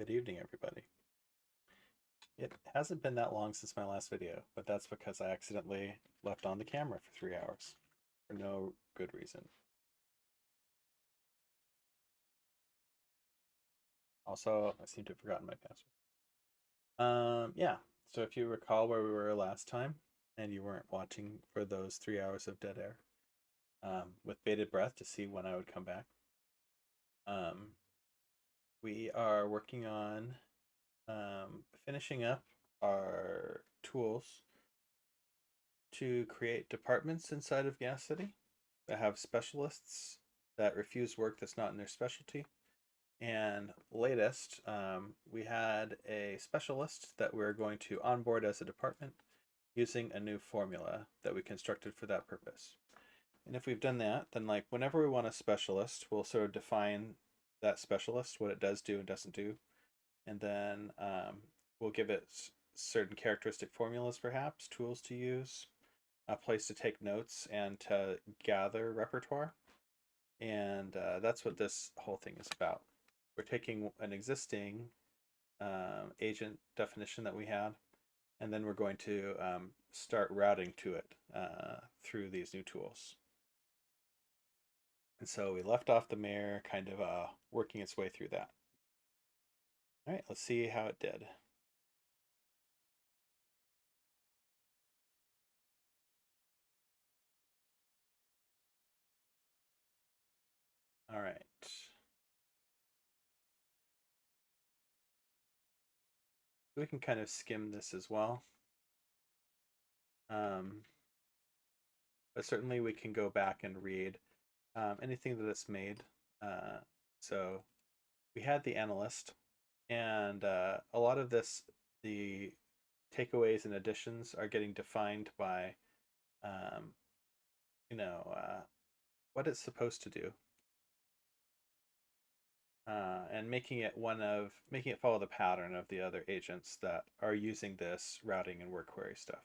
Good evening, everybody. It hasn't been that long since my last video, but that's because I accidentally left on the camera for 3 hours for no good reason. Also, I seem to have forgotten my password. Yeah, so if you recall where we were last time and you weren't watching for those 3 hours of dead air, with bated breath to see when I would come back, um, we are working on finishing up our tools to create departments inside of Gas City that have specialists that refuse work that's not in their specialty. And latest, we had a specialist that we're going to onboard as a department using a new formula that we constructed for that purpose. And if we've done that, then like whenever we want a specialist, we'll sort of define that specialist, what it does do and doesn't do, and then we'll give it certain characteristic formulas, perhaps tools to use, a place to take notes, and to gather repertoire. And that's what this whole thing is about. We're taking an existing agent definition that we had, and then we're going to start routing to it through these new tools. And so we left off the mayor kind of working its way through that. All right, let's see how it did. All right. We can kind of skim this as well. But certainly we can go back and read anything that it's made. So we had the analyst, and a lot of this, the takeaways and additions are getting defined by, um, what it's supposed to do, and making it follow the pattern of the other agents that are using this routing and work query stuff.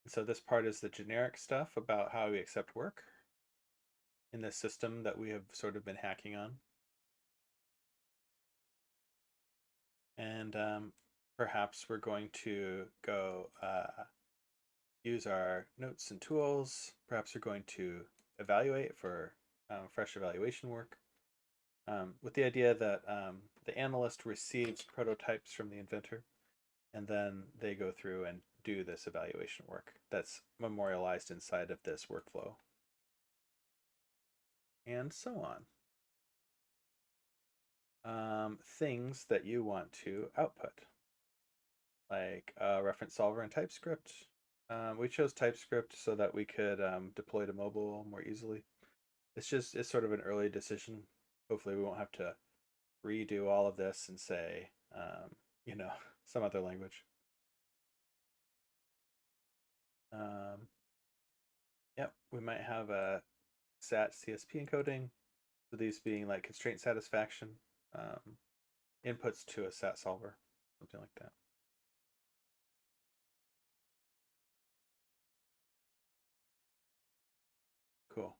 And so this part is the generic stuff about how we accept work in this system that we have sort of been hacking on. And perhaps we're going to go use our notes and tools. Perhaps we're going to evaluate for fresh evaluation work, with the idea that the analyst receives prototypes from the inventor, and then they go through and do this evaluation work that's memorialized inside of this workflow, and so on. Things that you want to output, like a reference solver and TypeScript. We chose TypeScript so that we could deploy to mobile more easily. It's sort of an early decision. Hopefully we won't have to redo all of this and say, some other language. Yep, we might have a SAT CSP encoding. So these being like constraint satisfaction, inputs to a SAT solver, something like that. Cool.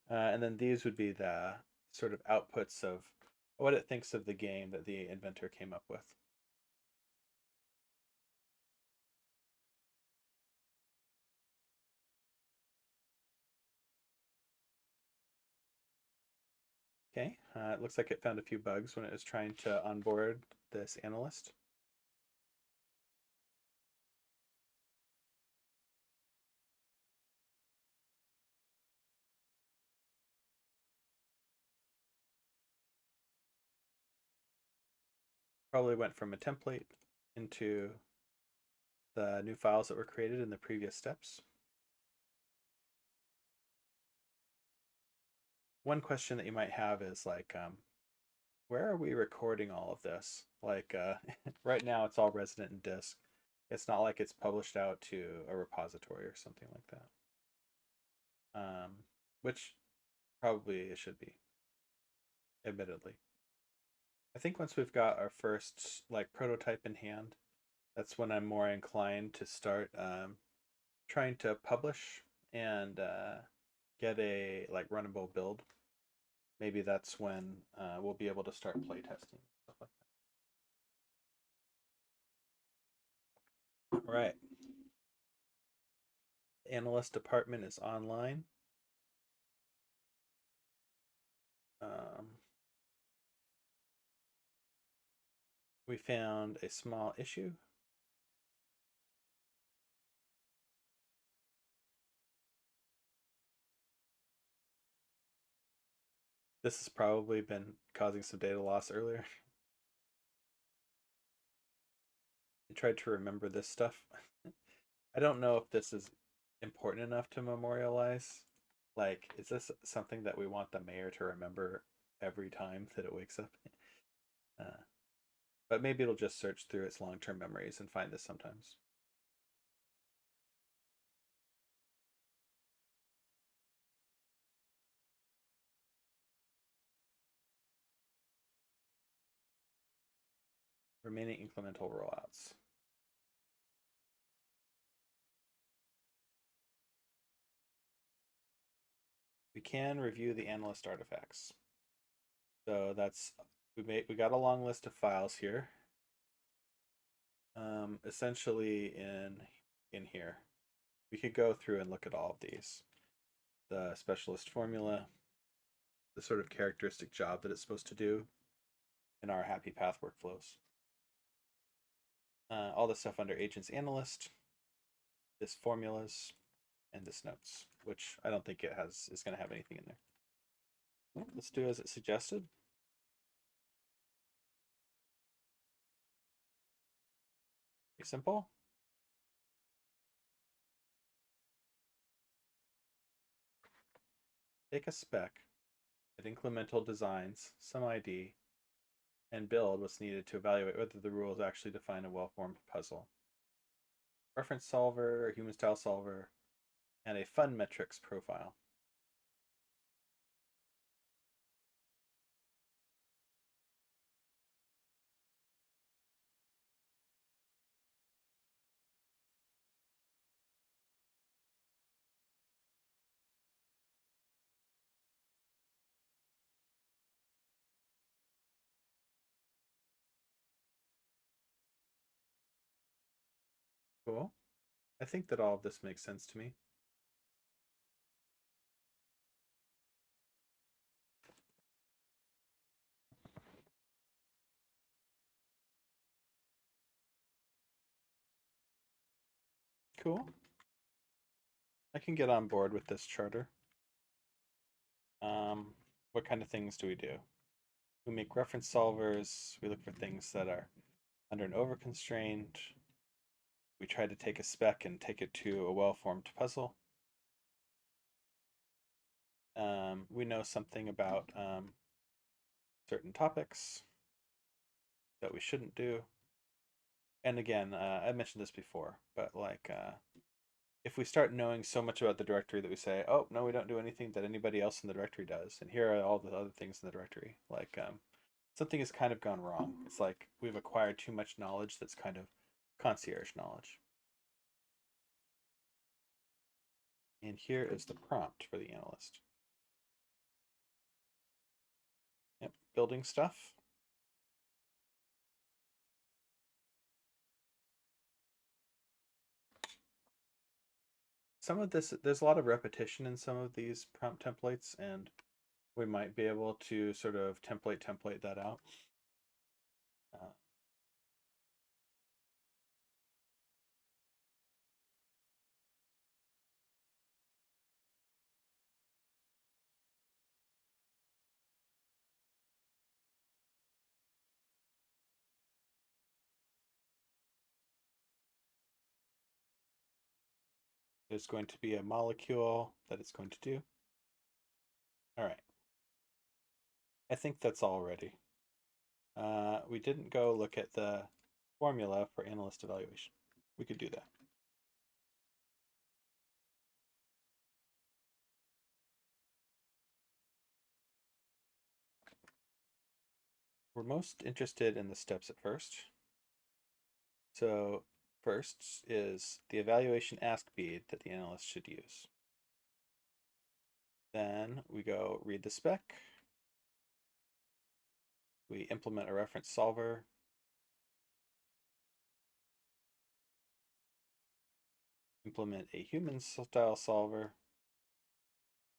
And then these would be the sort of outputs of what it thinks of the game that the inventor came up with. Okay, it looks like it found a few bugs when it was trying to onboard this analyst. Probably went from a template into the new files that were created in the previous steps. One question that you might have is like, where are we recording all of this? Like, right now it's all resident in disk. It's not like it's published out to a repository or something like that. Which probably it should be, admittedly. I think once we've got our first like prototype in hand, that's when I'm more inclined to start trying to publish and get a like runnable build, maybe that's when we'll be able to start playtesting stuff like that. All right. The analyst department is online. We found a small issue. This has probably been causing some data loss earlier. I tried to remember this stuff. I don't know if this is important enough to memorialize. Like, is this something that we want the mayor to remember every time that it wakes up? Uh, but maybe it'll just search through its long-term memories and find this sometimes. Remaining incremental rollouts. We can review the analyst artifacts. So that's we got a long list of files here. Essentially in here, we could go through and look at all of these. The specialist formula, the sort of characteristic job that it's supposed to do, and our happy path workflows. All the stuff under agents analyst, this formulas, and this notes, which I don't think is going to have anything in there. Well, let's do as it suggested. Pretty simple. Take a spec that incremental designs some ID and build what's needed to evaluate whether the rules actually define a well-formed puzzle. Reference solver, human style solver, and a fun metrics profile. Cool. I think that all of this makes sense to me. Cool. I can get on board with this charter. What kind of things do we do? We make reference solvers. We look for things that are under an over constraint. We try to take a spec and take it to a well-formed puzzle. We know something about certain topics that we shouldn't do. And again, I mentioned this before, but like if we start knowing so much about the directory that we say, oh, no, we don't do anything that anybody else in the directory does, and here are all the other things in the directory, like something has kind of gone wrong. It's like we've acquired too much knowledge that's kind of concierge knowledge. And here is the prompt for the analyst. Yep, building stuff. Some of this, there's a lot of repetition in some of these prompt templates, and we might be able to sort of template that out. There's going to be a molecule that it's going to do. All right. I think that's all ready. We didn't go look at the formula for analyst evaluation. We could do that. We're most interested in the steps at first. So first is the evaluation ask bead that the analyst should use. Then we go read the spec. We implement a reference solver. Implement a human style solver.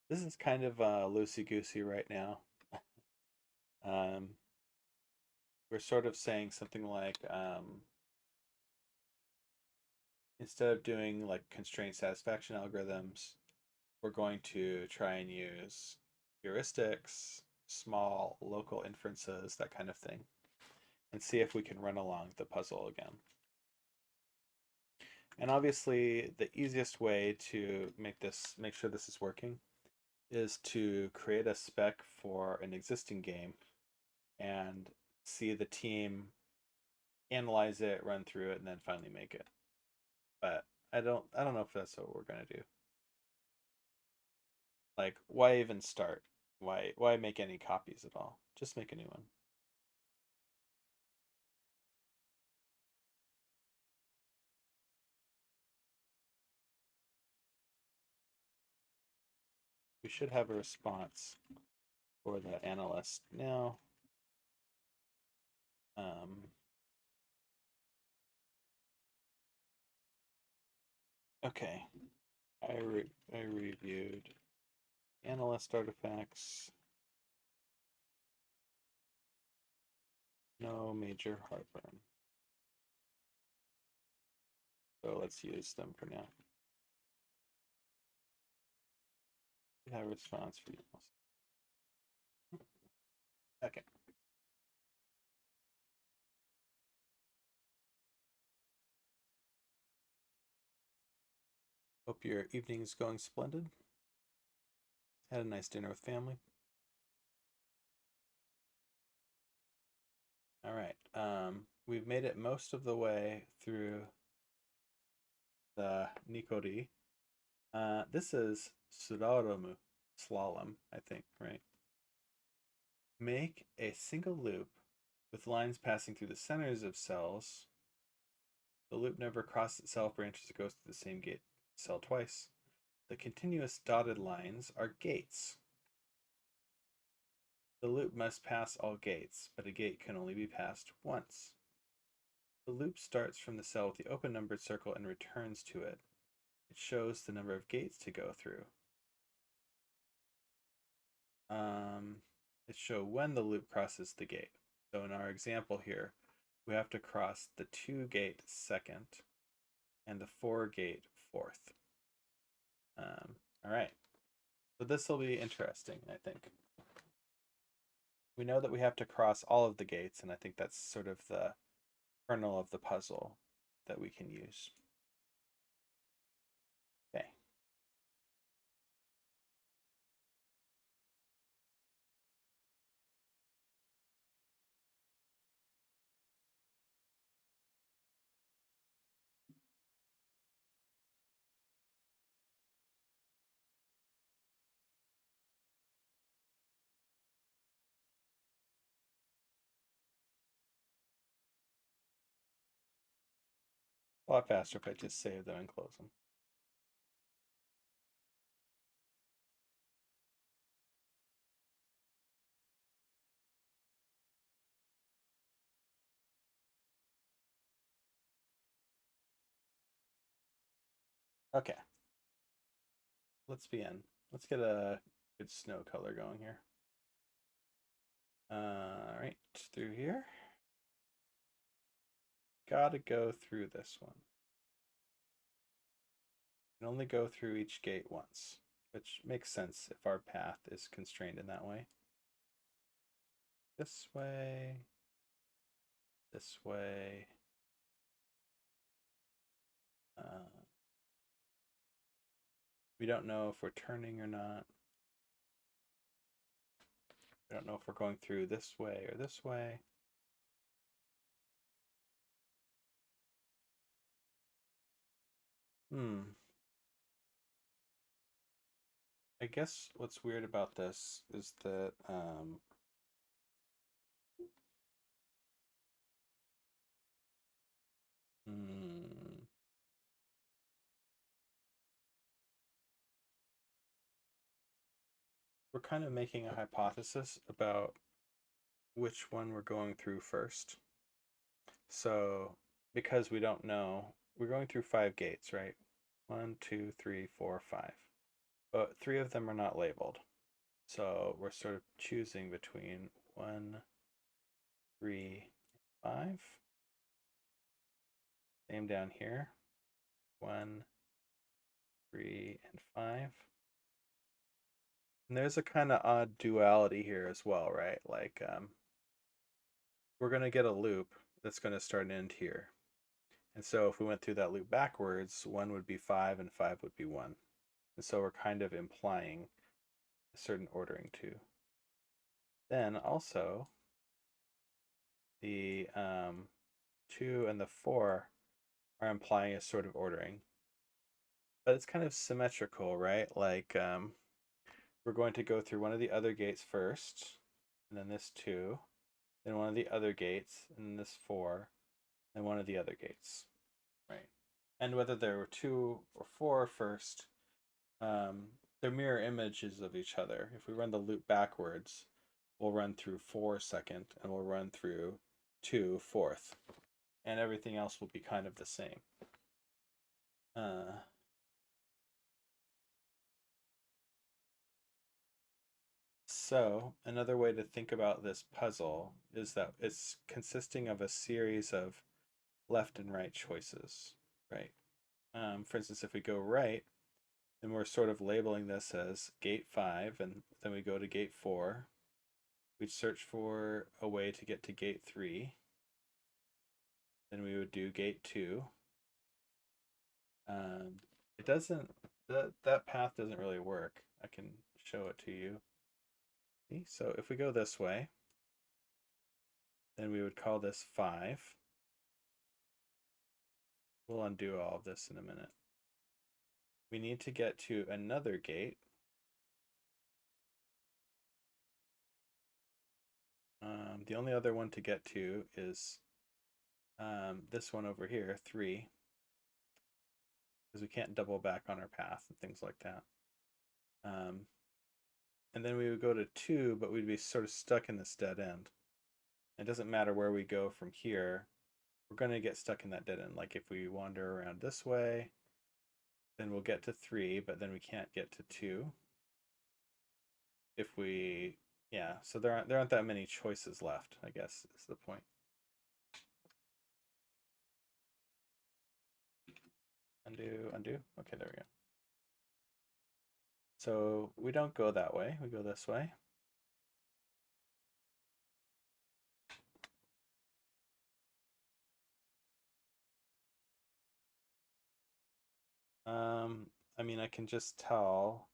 This is kind of loosey-goosey right now. um, we're sort of saying something like, instead of doing like constraint satisfaction algorithms, we're going to try and use heuristics, small local inferences, that kind of thing, and see if we can run along the puzzle again. And obviously, the easiest way to make sure this is working, is to create a spec for an existing game and see the team analyze it, run through it, and then finally make it. But I don't know if that's what we're gonna do. Like, why even start? Why make any copies at all? Just make a new one. We should have a response for the analyst now. Okay, I reviewed analyst artifacts. No major heartburn. So let's use them for now. We have a response for you. Okay. Hope your evening is going splendid. Had a nice dinner with family. All right. We've made it most of the way through the Nikoli. This is Sudaramu slalom, I think, right? Make a single loop with lines passing through the centers of cells. The loop never crosses itself, branches, it goes through the same gate cell twice. The continuous dotted lines are gates. The loop must pass all gates, but a gate can only be passed once. The loop starts from the cell with the open numbered circle and returns to it. It shows the number of gates to go through. It shows when the loop crosses the gate. So in our example here, we have to cross the 2 gate second and the 4 gate fourth. All right. So this will be interesting, I think. We know that we have to cross all of the gates, and I think that's sort of the kernel of the puzzle that we can use. Okay. A lot faster if I just save them and close them. Okay. Let's begin. Let's get a good snow color going here. All right, through here. Gotta go through this one. And only go through each gate once, which makes sense if our path is constrained in that way. This way. This way. We don't know if we're turning or not. We don't know if we're going through this way or this way. I guess what's weird about this is that we're kind of making a hypothesis about which one we're going through first. So, because we don't know, we're going through 5 gates, right? 1, 2, 3, 4, 5. But 3 of them are not labeled. So we're sort of choosing between 1, 3, 5. Same down here. 1, 3, and 5. And there's a kind of odd duality here as well, right? Like, we're going to get a loop that's going to start and end here. And so if we went through that loop backwards, 1 would be 5 and 5 would be 1. And so we're kind of implying a certain ordering too. Then also, the 2 and the 4 are implying a sort of ordering. But it's kind of symmetrical, right? Like, we're going to go through one of the other gates first, and then this 2, then one of the other gates, and then this 4, and one of the other gates, right? And whether there were 2 or 4 first, they're mirror images of each other. If we run the loop backwards, we'll run through 4 second, and we'll run through 2 fourth, and everything else will be kind of the same. So another way to think about this puzzle is that it's consisting of a series of left and right choices, right? For instance, if we go right, then we're sort of labeling this as gate 5, and then we go to gate 4. We'd search for a way to get to gate 3. Then we would do gate 2. It doesn't, that path doesn't really work. I can show it to you. See? So if we go this way, then we would call this 5. We'll undo all of this in a minute. We need to get to another gate. The only other one to get to is this one over here, 3, because we can't double back on our path and things like that. And then we would go to 2, but we'd be sort of stuck in this dead end. It doesn't matter where we go from here, we're going to get stuck in that dead end. Like if we wander around this way, then we'll get to 3, but then we can't get to 2. If we, yeah, so there aren't that many choices left, I guess is the point. Undo, undo. Okay, there we go. So we don't go that way, we go this way. I mean, I can just tell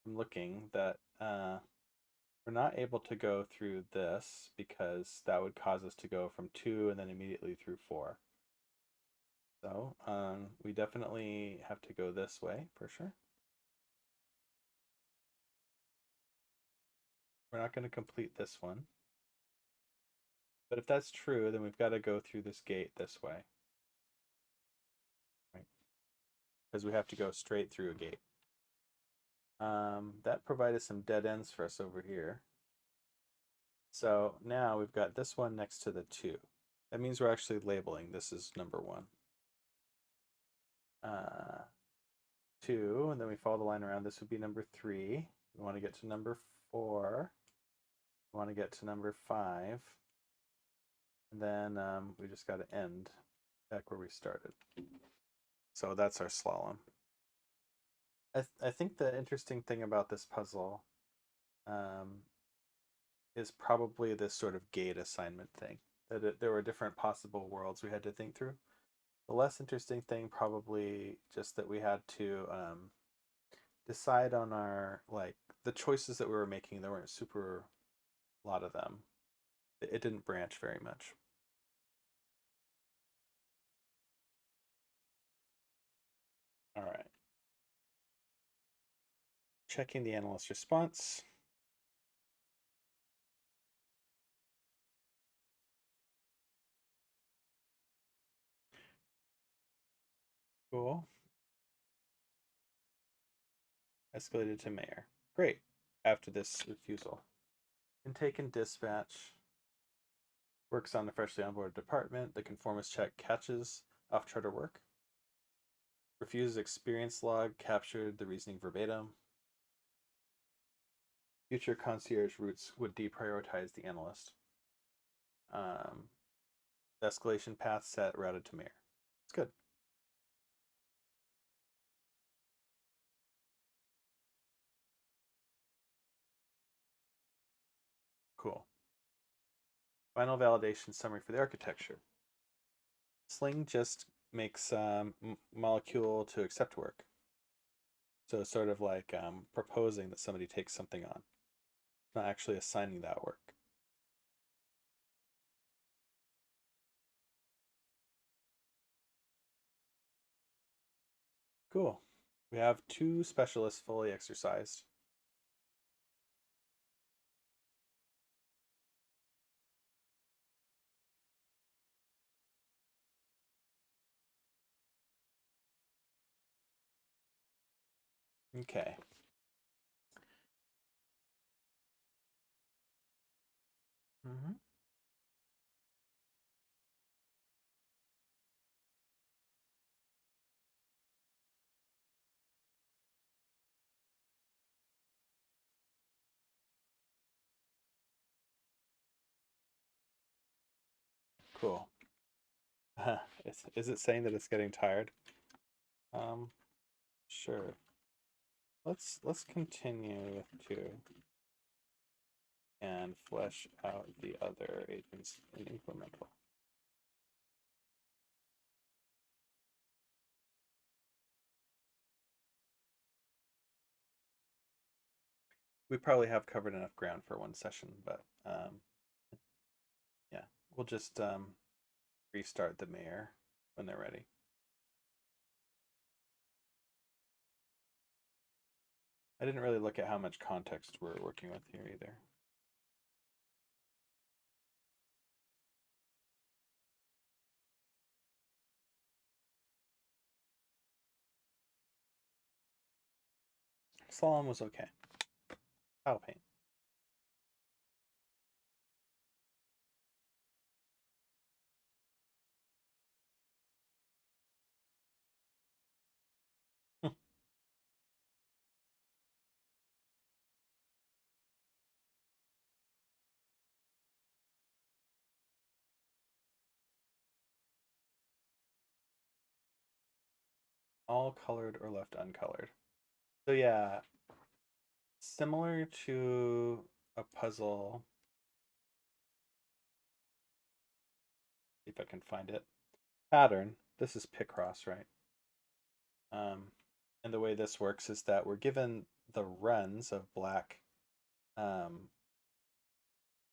from looking that we're not able to go through this because that would cause us to go from 2 and then immediately through 4. So we definitely have to go this way for sure. We're not going to complete this one. But if that's true, then we've got to go through this gate this way. Right? Because we have to go straight through a gate. That provided some dead ends for us over here. So now we've got this one next to the 2. That means we're actually labeling this is number 1. 2, and then we follow the line around. This would be number 3. We want to get to number 4. We want to get to number 5. And then we just got to end back where we started. So that's our slalom. I think the interesting thing about this puzzle is probably this sort of gate assignment thing. That there were different possible worlds we had to think through. The less interesting thing probably just that we had to decide on our, like, the choices that we were making. There weren't super a lot of them. It didn't branch very much. All right. Checking the analyst response. Cool. Escalated to mayor. Great. After this refusal. Intake and dispatch. Works on the freshly onboarded department. The conformist check catches off-charter work. Refuses experience log. Captured the reasoning verbatim. Future concierge routes would deprioritize the analyst. Escalation path set routed to mayor. It's good. Cool. Final validation summary for the architecture. Sling just makes molecule to accept work. So it's sort of like proposing that somebody takes something on. It's not actually assigning that work. Cool. We have 2 specialists fully exercised. Okay. Mm-hmm. Cool. Is it saying that it's getting tired? Sure. Let's continue with 2 and flesh out the other agents in incremental. We probably have covered enough ground for 1 session, but yeah, we'll just restart the mayor when they're ready. I didn't really look at how much context we're working with here either. Slalom was okay. Tile paint. All colored or left uncolored. So yeah, similar to a puzzle. See if I can find it. Pattern. This is Picross, right? And the way this works is that we're given the runs of black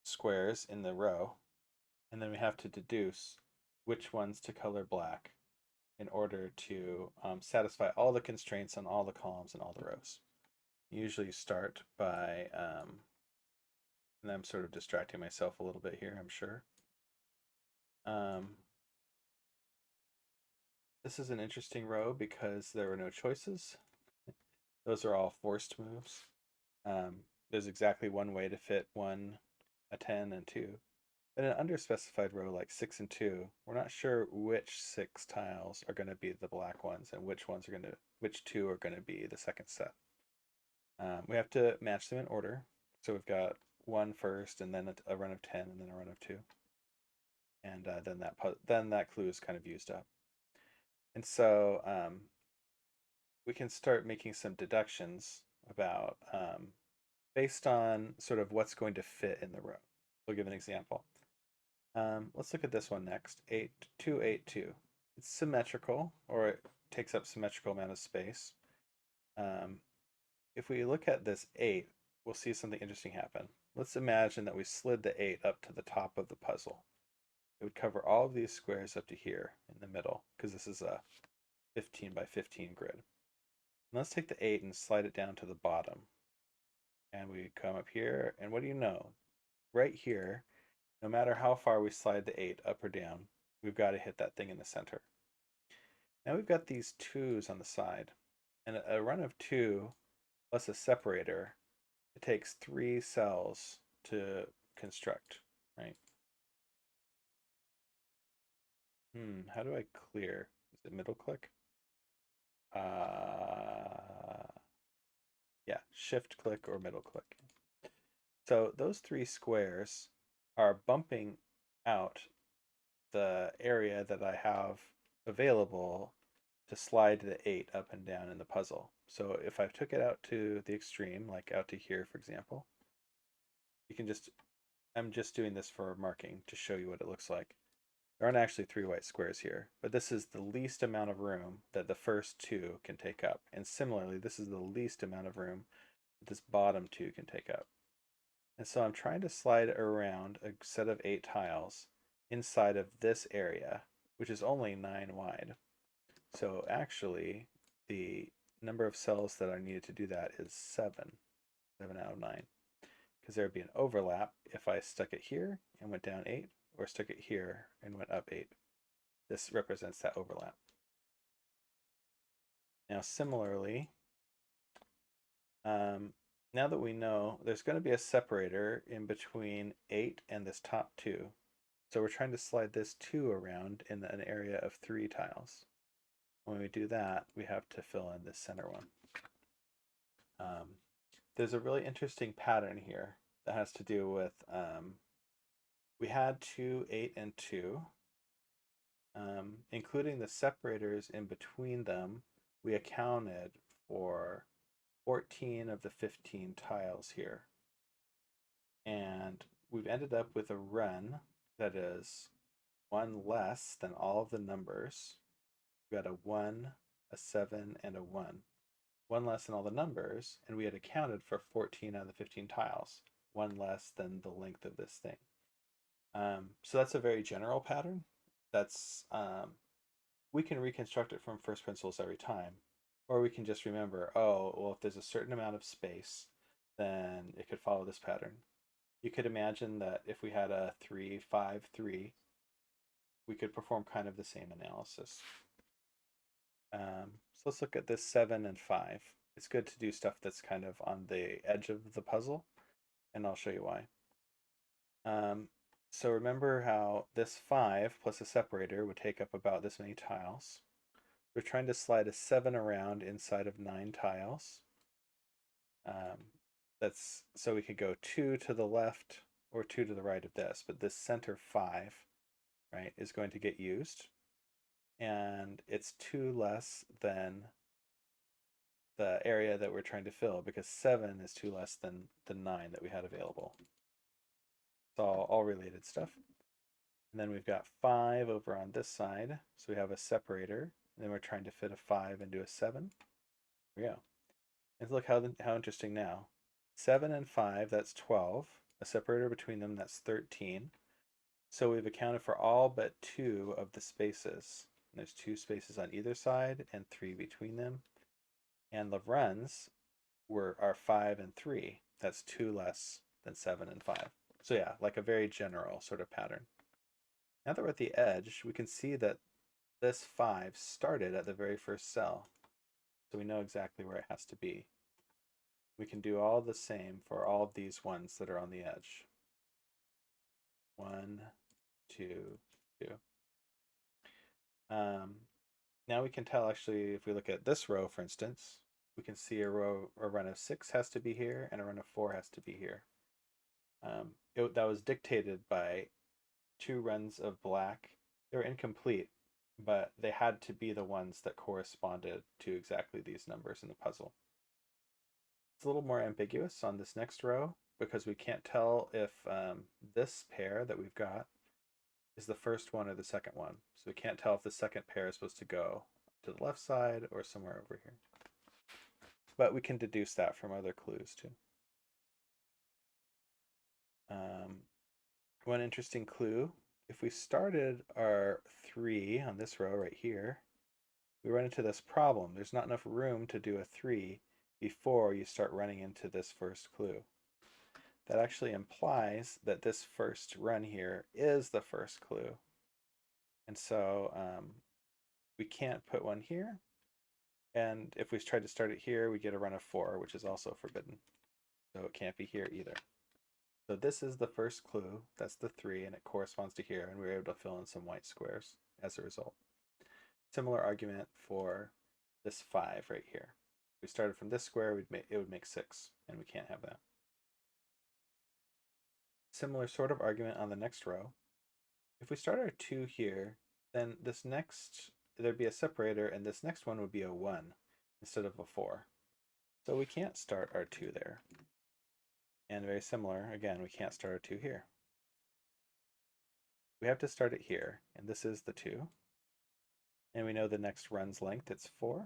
squares in the row, and then we have to deduce which ones to color black in order to satisfy all the constraints on all the columns and all the rows. Usually start by, and I'm sort of distracting myself a little bit here, I'm sure. This is an interesting row because there were no choices. Those are all forced moves. There's exactly 1 way to fit 1, a 10, and 2. In an underspecified row like 6 and 2, we're not sure which 6 tiles are going to be the black ones and which 2 are going to be the second set. We have to match them in order. So we've got 1 first, and then a run of 10, and then a run of 2. And then that clue is kind of used up. And so we can start making some deductions about based on sort of what's going to fit in the row. We'll give an example. Let's look at this one next. 8, 2, 8, 2. It's symmetrical, or it takes up symmetrical amount of space. If we look at this 8, we'll see something interesting happen. Let's imagine that we slid the 8 up to the top of the puzzle. It would cover all of these squares up to here in the middle, because this is a 15 by 15 grid. And let's take the 8 and slide it down to the bottom. And we come up here, and what do you know? Right here, no matter how far we slide the 8 up or down, we've got to hit that thing in the center. Now we've got these 2s on the side, and a run of 2 plus a separator it takes 3 cells to construct, right? How do I clear? Is it middle click? Yeah, shift click or middle click. So those 3 squares are bumping out the area that I have available to slide the 8 up and down in the puzzle. So if I took it out to the extreme, like out to here, for example, you can just, I'm just doing this for marking to show you what it looks like. There aren't actually 3 white squares here, but this is the least amount of room that the first 2 can take up. And similarly, this is the least amount of room that this bottom 2 can take up. And so I'm trying to slide around a set of 8 tiles inside of this area, which is only 9 wide. So actually, the number of cells that are needed to do that is 7 out of 9. Because there would be an overlap if I stuck it here and went down 8, or stuck it here and went up 8. This represents that overlap. Now, similarly, now that we know there's going to be a separator in between 8 and this top 2. So we're trying to slide this 2 around in an area of 3 tiles. When we do that, we have to fill in this center one. There's a really interesting pattern here that has to do with, we had 2, 8, and 2. Including the separators in between them, we accounted for 14 of the 15 tiles here. And we've ended up with a run that is 1 less than all of the numbers. We got a 1, a 7, and a 1. 1 less than all the numbers, and we had accounted for 14 out of the 15 tiles. 1 less than the length of this thing. So that's a very general pattern. That's we can reconstruct it from first principles every time, or we can just remember, oh, well, if there's a certain amount of space, then it could follow this pattern. You could imagine that if we had a 3, 5, 3, we could perform kind of the same analysis. So let's look at this 7 and 5. It's good to do stuff that's kind of on the edge of the puzzle, and I'll show you why. So remember how this 5 plus a separator would take up about this many tiles. We're trying to slide a 7 around inside of 9 tiles. That's so we could go 2 to the left or 2 to the right of this, but this center 5, right, is going to get used. And it's 2 less than the area that we're trying to fill, because 7 is 2 less than the 9 that we had available. It's all related stuff. And then we've got 5 over on this side. So we have a separator. And then we're trying to fit a 5 into a 7. There we go. And look how interesting now. 7 and 5, that's 12. A separator between them, that's 13. So we've accounted for all but 2 of the spaces. And there's 2 spaces on either side and 3 between them. And the runs are 5 and 3. That's 2 less than 7 and 5. So yeah, like a very general sort of pattern. Now that we're at the edge, we can see that this 5 started at the very first cell. So we know exactly where it has to be. We can do all the same for all of these ones that are on the edge. 1, 2, 2. Now we can tell, actually, if we look at this row, for instance, we can see a run of 6 has to be here and a run of 4 has to be here. That was dictated by 2 runs of black. They were incomplete, but they had to be the ones that corresponded to exactly these numbers in the puzzle. It's a little more ambiguous on this next row because we can't tell if this pair that we've got is the first one or the second one. So we can't tell if the second pair is supposed to go to the left side or somewhere over here. But we can deduce that from other clues too. One interesting clue, if we started our 3 on this row right here, we run into this problem. There's not enough room to do a 3 before you start running into this first clue. That actually implies that this first run here is the first clue. And so we can't put one here. And if we try to start it here, we get a run of 4, which is also forbidden. So it can't be here either. So this is the first clue. That's the 3, and it corresponds to here, and we were able to fill in some white squares as a result. Similar argument for this 5 right here. If we started from this square, it would make 6, and we can't have that. Similar sort of argument on the next row. If we start our 2 here, then this next, there'd be a separator, and this next one would be a 1 instead of a 4. So we can't start our 2 there. And very similar, again, we can't start our 2 here. We have to start it here, and this is the 2. And we know the next run's length, it's 4.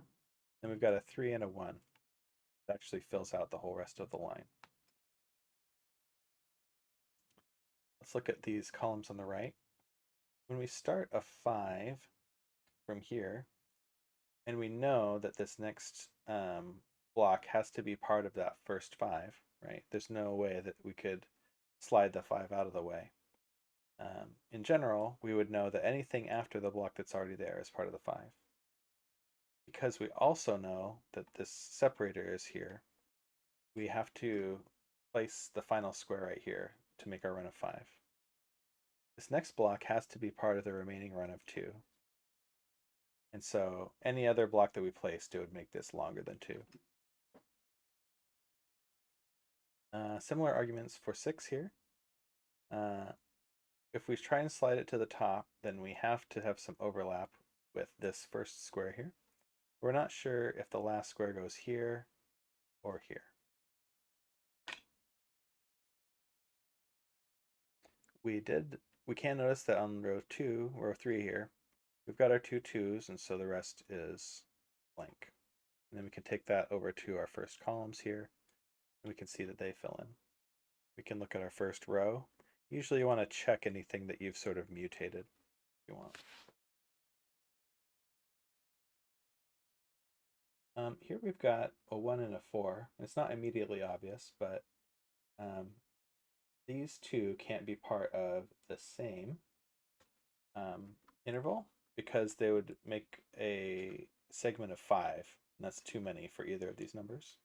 Then we've got a 3 and a 1. It actually fills out the whole rest of the line. Let's look at these columns on the right. When we start a 5 from here, and we know that this next block has to be part of that first 5, right? There's no way that we could slide the 5 out of the way. In general, we would know that anything after the block that's already there is part of the 5. Because we also know that this separator is here, we have to place the final square right here to make our run of 5. This next block has to be part of the remaining run of 2. And so any other block that we placed, it would make this longer than 2. Similar arguments for 6 here. If we try and slide it to the top, then we have to have some overlap with this first square here. We're not sure if the last square goes here or here. We can notice that on row 3 here, we've got our 2 2s, and so the rest is blank. And then we can take that over to our first columns here, and we can see that they fill in. We can look at our first row. Usually you want to check anything that you've sort of mutated if you want. Here we've got a 1 and a 4. It's not immediately obvious, but these two can't be part of the same interval because they would make a segment of 5, and that's too many for either of these numbers.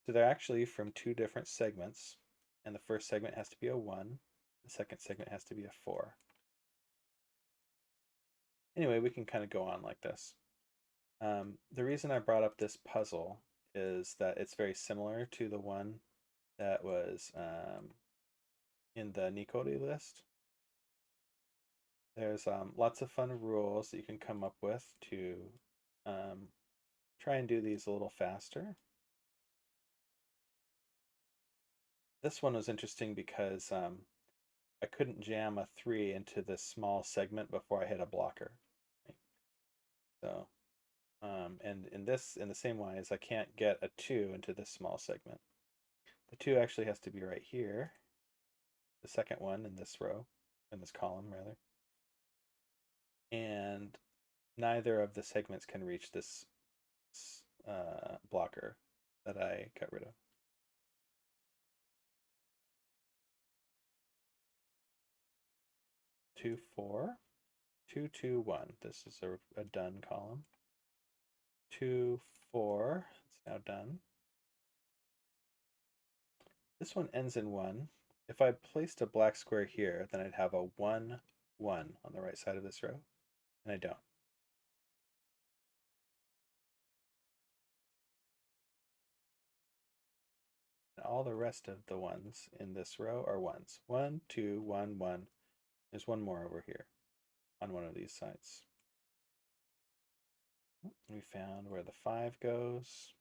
So they're actually from 2 different segments, and the first segment has to be a 1, the second segment has to be a 4. Anyway, we can kind of go on like this. The reason I brought up this puzzle is that it's very similar to the one that was in the Nikoli list. There's lots of fun rules that you can come up with to try and do these a little faster. This one was interesting because I couldn't jam a 3 into this small segment before I hit a blocker. Right? So, and in the same way as I can't get a 2 into this small segment. The 2 actually has to be right here. The second one in this row, in this column rather. And neither of the segments can reach this blocker that I got rid of. Two, 4, 2, 2, 1. This is a done column. 2, 4. It's now done. This one ends in 1. If I placed a black square here, then I'd have a 1, 1 on the right side of this row, and I don't. And all the rest of the ones in this row are 1s. 1, 2, 1, 1. There's one more over here on one of these sides. We found where the 5 goes.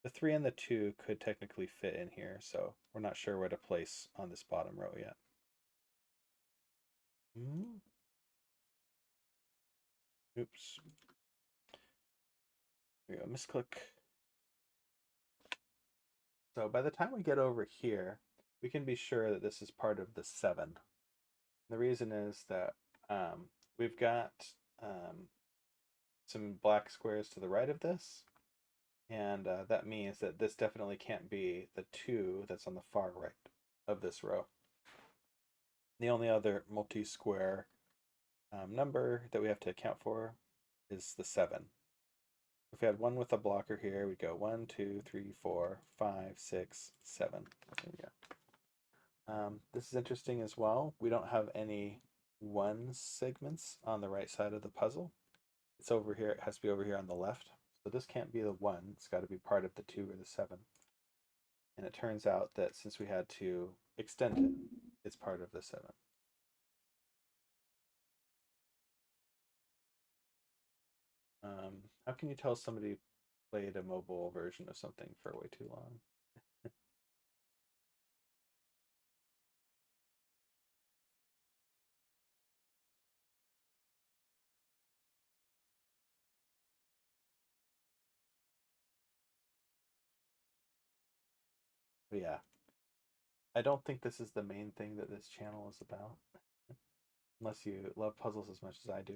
The 3 and the 2 could technically fit in here, so we're not sure where to place on this bottom row yet. Oops. Here we go, misclick. So by the time we get over here, we can be sure that this is part of the 7. The reason is that we've got some black squares to the right of this, and that means that this definitely can't be the 2 that's on the far right of this row. The only other multi-square number that we have to account for is the 7. If we had one with a blocker here, we'd go 1, 2, 3, 4, 5, 6, 7. There we go. This is interesting as well. We don't have any 1 segments on the right side of the puzzle. It's over here. It has to be over here on the left. So this can't be the 1. It's got to be part of the 2 or the 7. And it turns out that since we had to extend it, it's part of the 7. How can you tell somebody played a mobile version of something for way too long? But yeah, I don't think this is the main thing that this channel is about, unless you love puzzles as much as I do.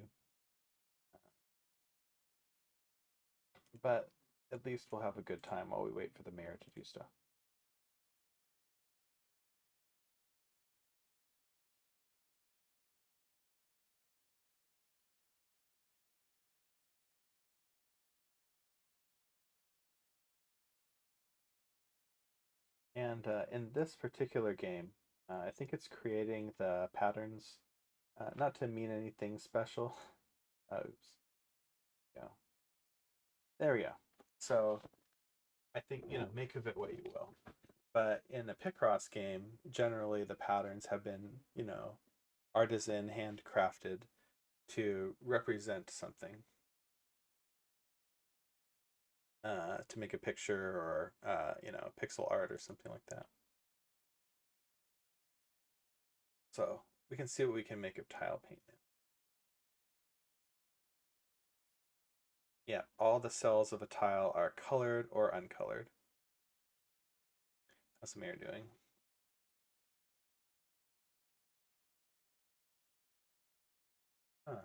But at least we'll have a good time while we wait for the mayor to do stuff. And in this particular game, I think it's creating the patterns, not to mean anything special. Oops. Yeah. There we go. So I think, make of it what you will. But in a Picross game, generally the patterns have been, artisan handcrafted to represent something, to make a picture or, pixel art or something like that. So we can see what we can make of tile paint now. Yeah, all the cells of a tile are colored or uncolored. How's the mayor doing? Huh.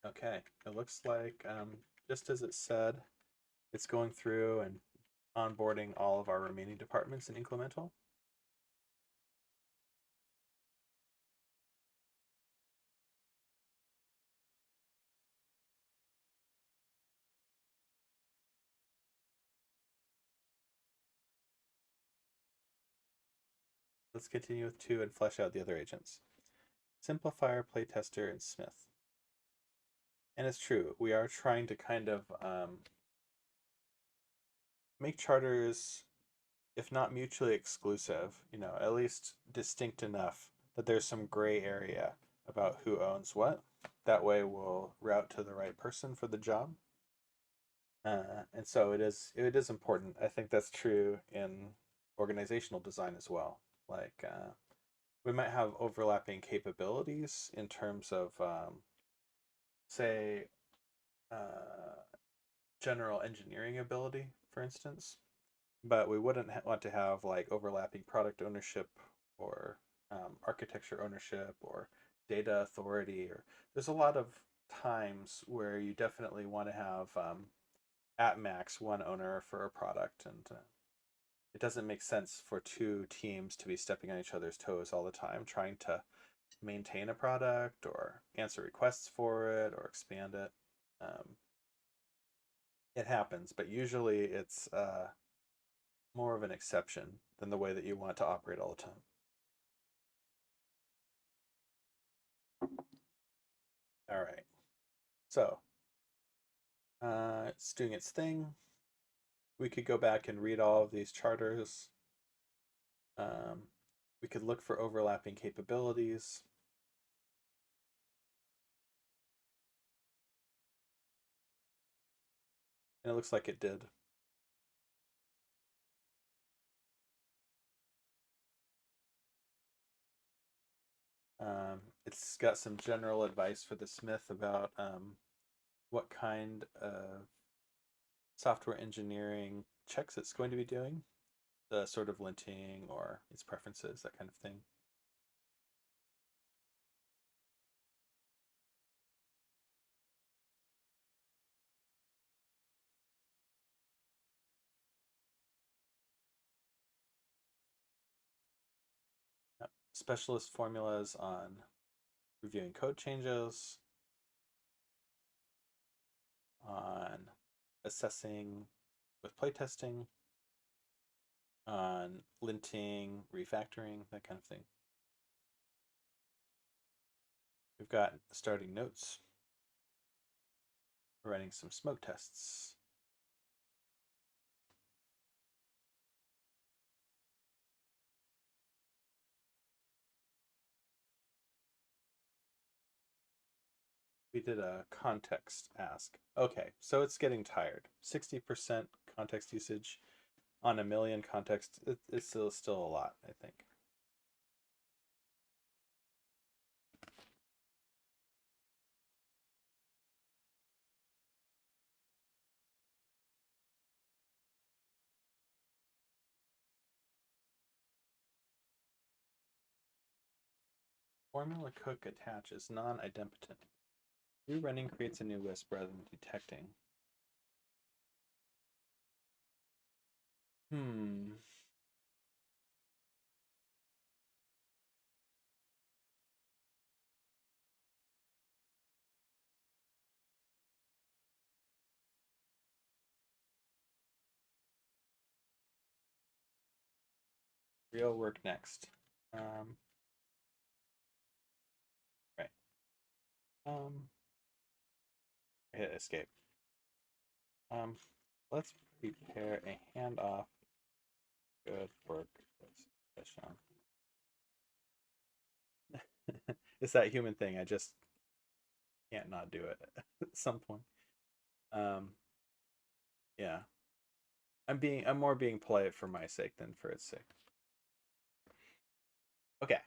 Okay, it looks like, just as it said, it's going through and onboarding all of our remaining departments in incremental. Let's continue with 2 and flesh out the other agents. Simplifier, Playtester, and Smith. And it's true, we are trying to kind of make charters, if not mutually exclusive, at least distinct enough that there's some gray area about who owns what. That way we'll route to the right person for the job. And so it is important. I think that's true in organizational design as well. Like, we might have overlapping capabilities in terms of, say, uh, general engineering ability, for instance, but we wouldn't want to have like overlapping product ownership or, architecture ownership or data authority. Or there's a lot of times where you definitely want to have, at max 1 owner for a product, and it doesn't make sense for 2 teams to be stepping on each other's toes all the time trying to maintain a product or answer requests for it or expand it. It happens, but usually it's, more of an exception than the way that you want to operate all the time. All right. So, it's doing its thing. We could go back and read all of these charters. We could look for overlapping capabilities. And it looks like it did. It's got some general advice for the Smith about, what kind of software engineering checks it's going to be doing, the sort of linting or its preferences, that kind of thing. specialist formulas on reviewing code changes, on assessing with playtesting, on linting, refactoring, that kind of thing. We've got starting notes. We're running some smoke tests. We did a context ask. Okay, so it's getting tired. 60% context usage on a million contexts. It's still a lot, I think. Formula cook attach is non-idempotent. Rerunning creates a new Lisp rather than detecting. Real work next. Right. Hit escape. Let's prepare a handoff. Good work session. It's that human thing. I just can't not do it at some point. Yeah. I'm more being polite for my sake than for its sake. Okay.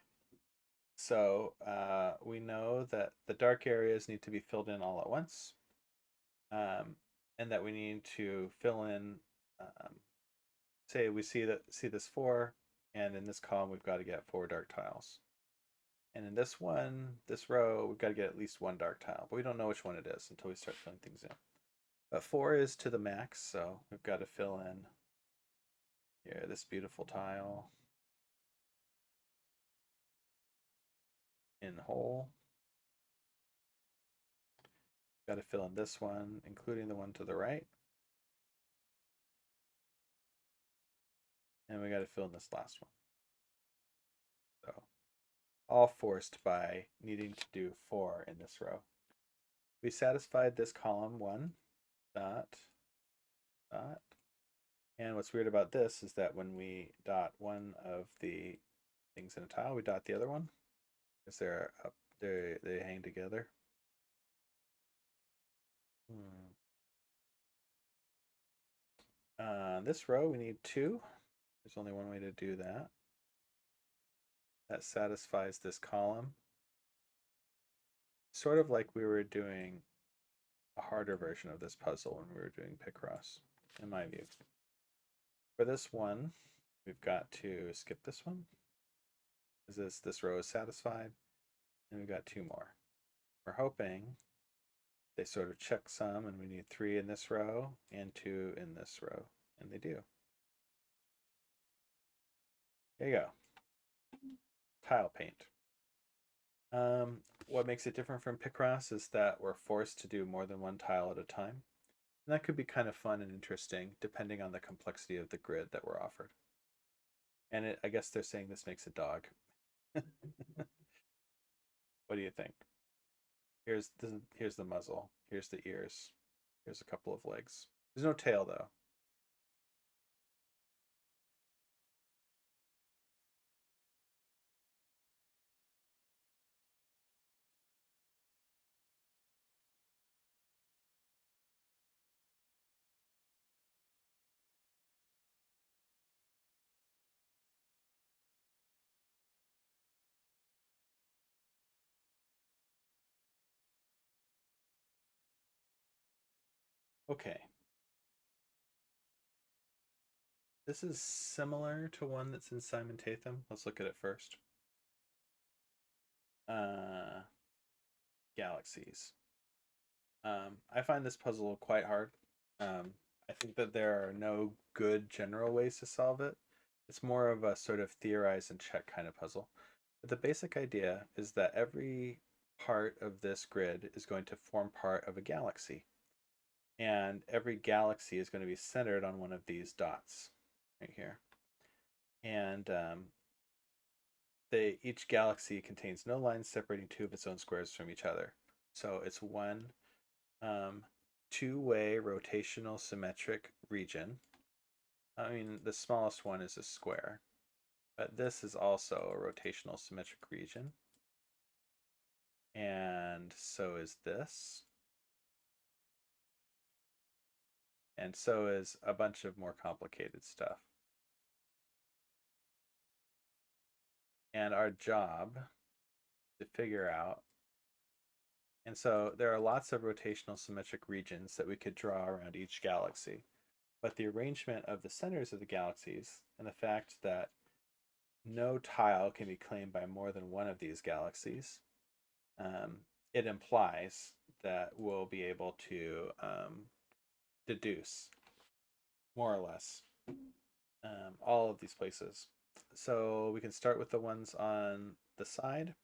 So we know that the dark areas need to be filled in all at once. And that we need to fill in say we see this 4, and in this column we've got to get 4 dark tiles. And in this row, we've got to get at least 1 dark tile, but we don't know which one it is until we start filling things in. But 4 is to the max, so we've got to fill in here this beautiful tile in whole. Got to fill in this one, including the one to the right. And we got to fill in this last one. So all forced by needing to do 4 in this row. We satisfied this column 1 dot dot. And what's weird about this is that when we dot one of the things in a tile, we dot the other one because they're up, they hang together. This row we need 2. There's only one way to do that. That satisfies this column. Sort of like we were doing a harder version of this puzzle when we were doing Picross, in my view. For this one, we've got to skip this one, because this row is satisfied, and we've got 2 more. We're hoping they sort of checksum, and we need 3 in this row and 2 in this row, and they do. There you go. Tile paint. What makes it different from Picross is that we're forced to do more than 1 tile at a time. And that could be kind of fun and interesting depending on the complexity of the grid that we're offered. And I guess they're saying this makes a dog. What do you think? Here's the muzzle. Here's the ears. Here's a couple of legs. There's no tail though. Okay. This is similar to one that's in Simon Tatham. Let's look at it first. Galaxies. I find this puzzle quite hard. I think that there are no good general ways to solve it. It's more of a sort of theorize and check kind of puzzle. But the basic idea is that every part of this grid is going to form part of a galaxy. And every galaxy is going to be centered on one of these dots right here. And each galaxy contains no lines separating two of its own squares from each other. So it's one two-way rotational symmetric region. I mean, the smallest one is a square, but this is also a rotational symmetric region. And so is this. And so is a bunch of more complicated stuff. And our job to figure out. And so there are lots of rotational symmetric regions that we could draw around each galaxy. But the arrangement of the centers of the galaxies and the fact that no tile can be claimed by more than one of these galaxies, it implies that we'll be able to deduce, more or less, all of these places. So we can start with the ones on the side.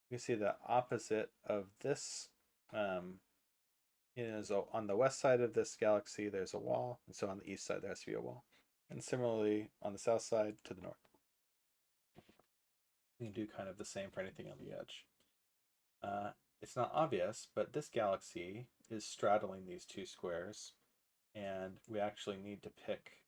You can see the opposite of this is on the west side of this galaxy, there's a wall, and so on the east side, there has to be a wall. And similarly, on the south side to the north. You can do kind of the same for anything on the edge. It's not obvious, but this galaxy is straddling these two squares, and we actually need to pick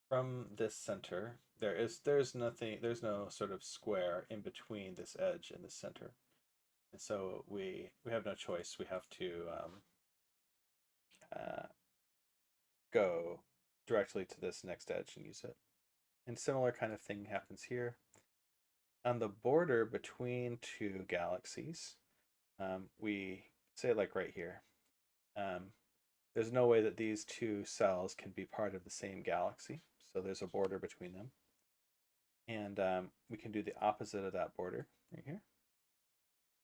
from this center. There's no sort of square in between this edge and the center, and so we have no choice. We have to go directly to this next edge and use it. And similar kind of thing happens here. On the border between two galaxies, we say like right here, there's no way that these two cells can be part of the same galaxy. So there's a border between them. And we can do the opposite of that border right here.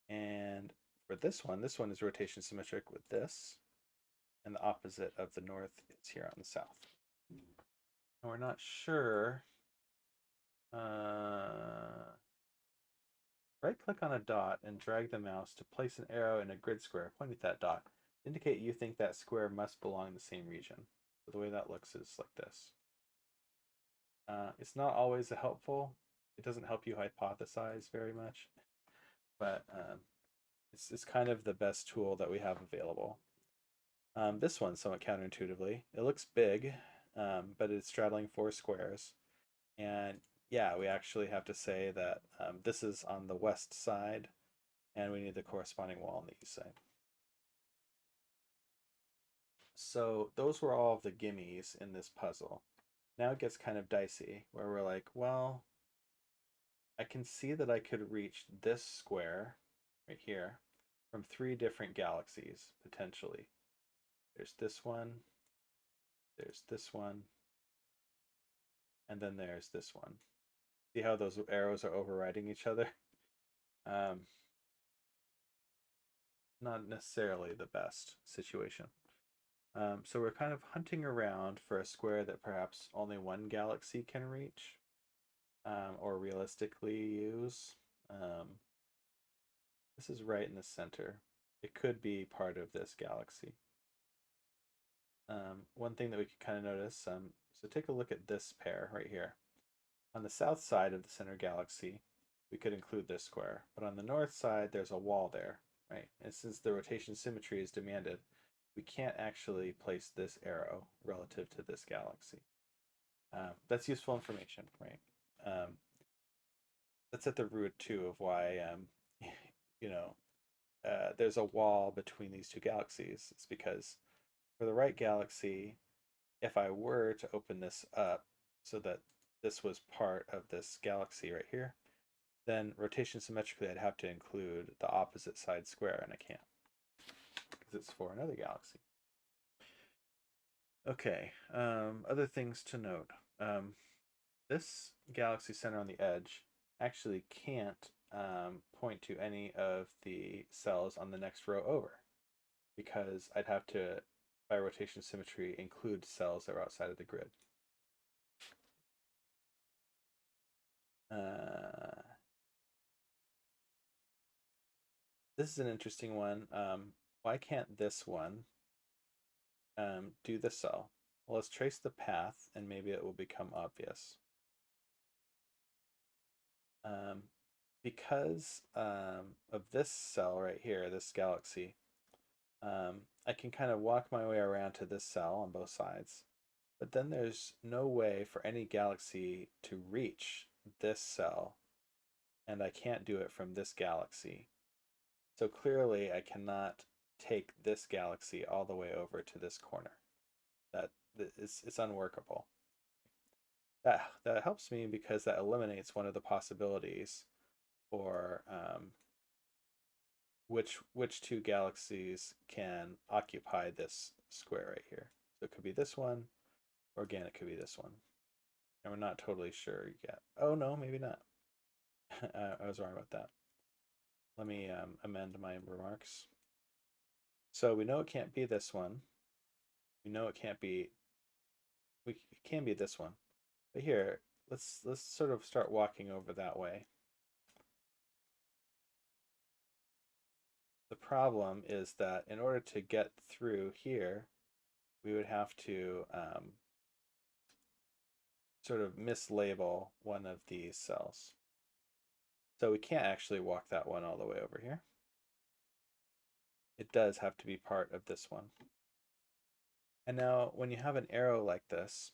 And for this one is rotation symmetric with this. And the opposite of the north is here on the south. And we're not sure. Right-click on a dot and drag the mouse to place an arrow in a grid square pointing at that dot. Indicate you think that square must belong in the same region. So the way that looks is like this. It's not always helpful. It doesn't help you hypothesize very much, but it's kind of the best tool that we have available. This one, somewhat counterintuitively, it looks big, but it's straddling four squares. And yeah, we actually have to say that this is on the west side, and we need the corresponding wall on the east side. So those were all of the gimmies in this puzzle. Now it gets kind of dicey, where we're like, well, I can see that I could reach this square right here from three different galaxies, potentially. There's this one, there's this one, and then there's this one. See how those arrows are overriding each other? Not necessarily the best situation. So we're kind of hunting around for a square that perhaps only one galaxy can reach, or realistically use. This is right in the center. It could be part of this galaxy. One thing that we could kind of notice, so take a look at this pair right here. On the south side of the center galaxy, we could include this square, but on the north side, there's a wall there, right? And since the rotation symmetry is demanded, we can't actually place this arrow relative to this galaxy. That's useful information, right? That's at the root too of why, there's a wall between these two galaxies. It's because for the right galaxy, if I were to open this up so that this was part of this galaxy right here, then rotation symmetrically I'd have to include the opposite side square, and I can't because it's for another galaxy. Okay, other things to note. This galaxy center on the edge actually can't point to any of the cells on the next row over, because I'd have to, by rotation symmetry, include cells that are outside of the grid. Uh, this is an interesting one. Why can't this one do the cell? Well, let's trace the path and maybe it will become obvious. Um, because of this cell right here, this galaxy, I can kind of walk my way around to this cell on both sides. But then there's no way for any galaxy to reach this cell, and I can't do it from this galaxy. So clearly I cannot take this galaxy all the way over to this corner. That it's unworkable. That helps me because that eliminates one of the possibilities for which two galaxies can occupy this square right here. So it could be this one, or again, it could be this one. And we're not totally sure yet. Oh no, maybe not. I was wrong about that. Let me amend my remarks. So we know it can't be this one. We know it can't be. It can be this one. But here, let's sort of start walking over that way. The problem is that in order to get through here, we would have to sort of mislabel one of these cells. So we can't actually walk that one all the way over here. It does have to be part of this one. And now when you have an arrow like this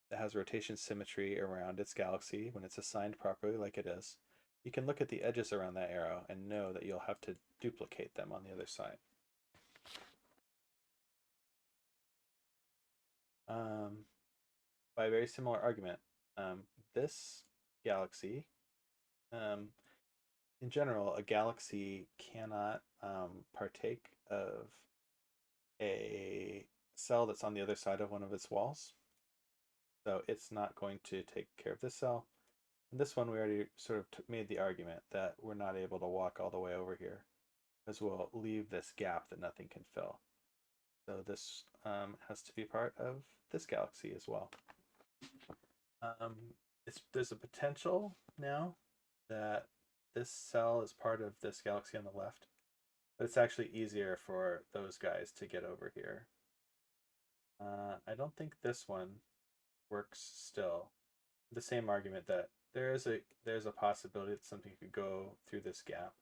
that has rotation symmetry around its galaxy, when it's assigned properly like it is, you can look at the edges around that arrow and know that you'll have to duplicate them on the other side. By a very similar argument, this galaxy, in general, a galaxy cannot partake of a cell that's on the other side of one of its walls. So it's not going to take care of this cell. And this one, we already sort of made the argument that we're not able to walk all the way over here because we'll leave this gap that nothing can fill. So this has to be part of this galaxy as well. There's a potential now that this cell is part of this galaxy on the left, but it's actually easier for those guys to get over here. I don't think this one works still. The same argument that there's a possibility that something could go through this gap.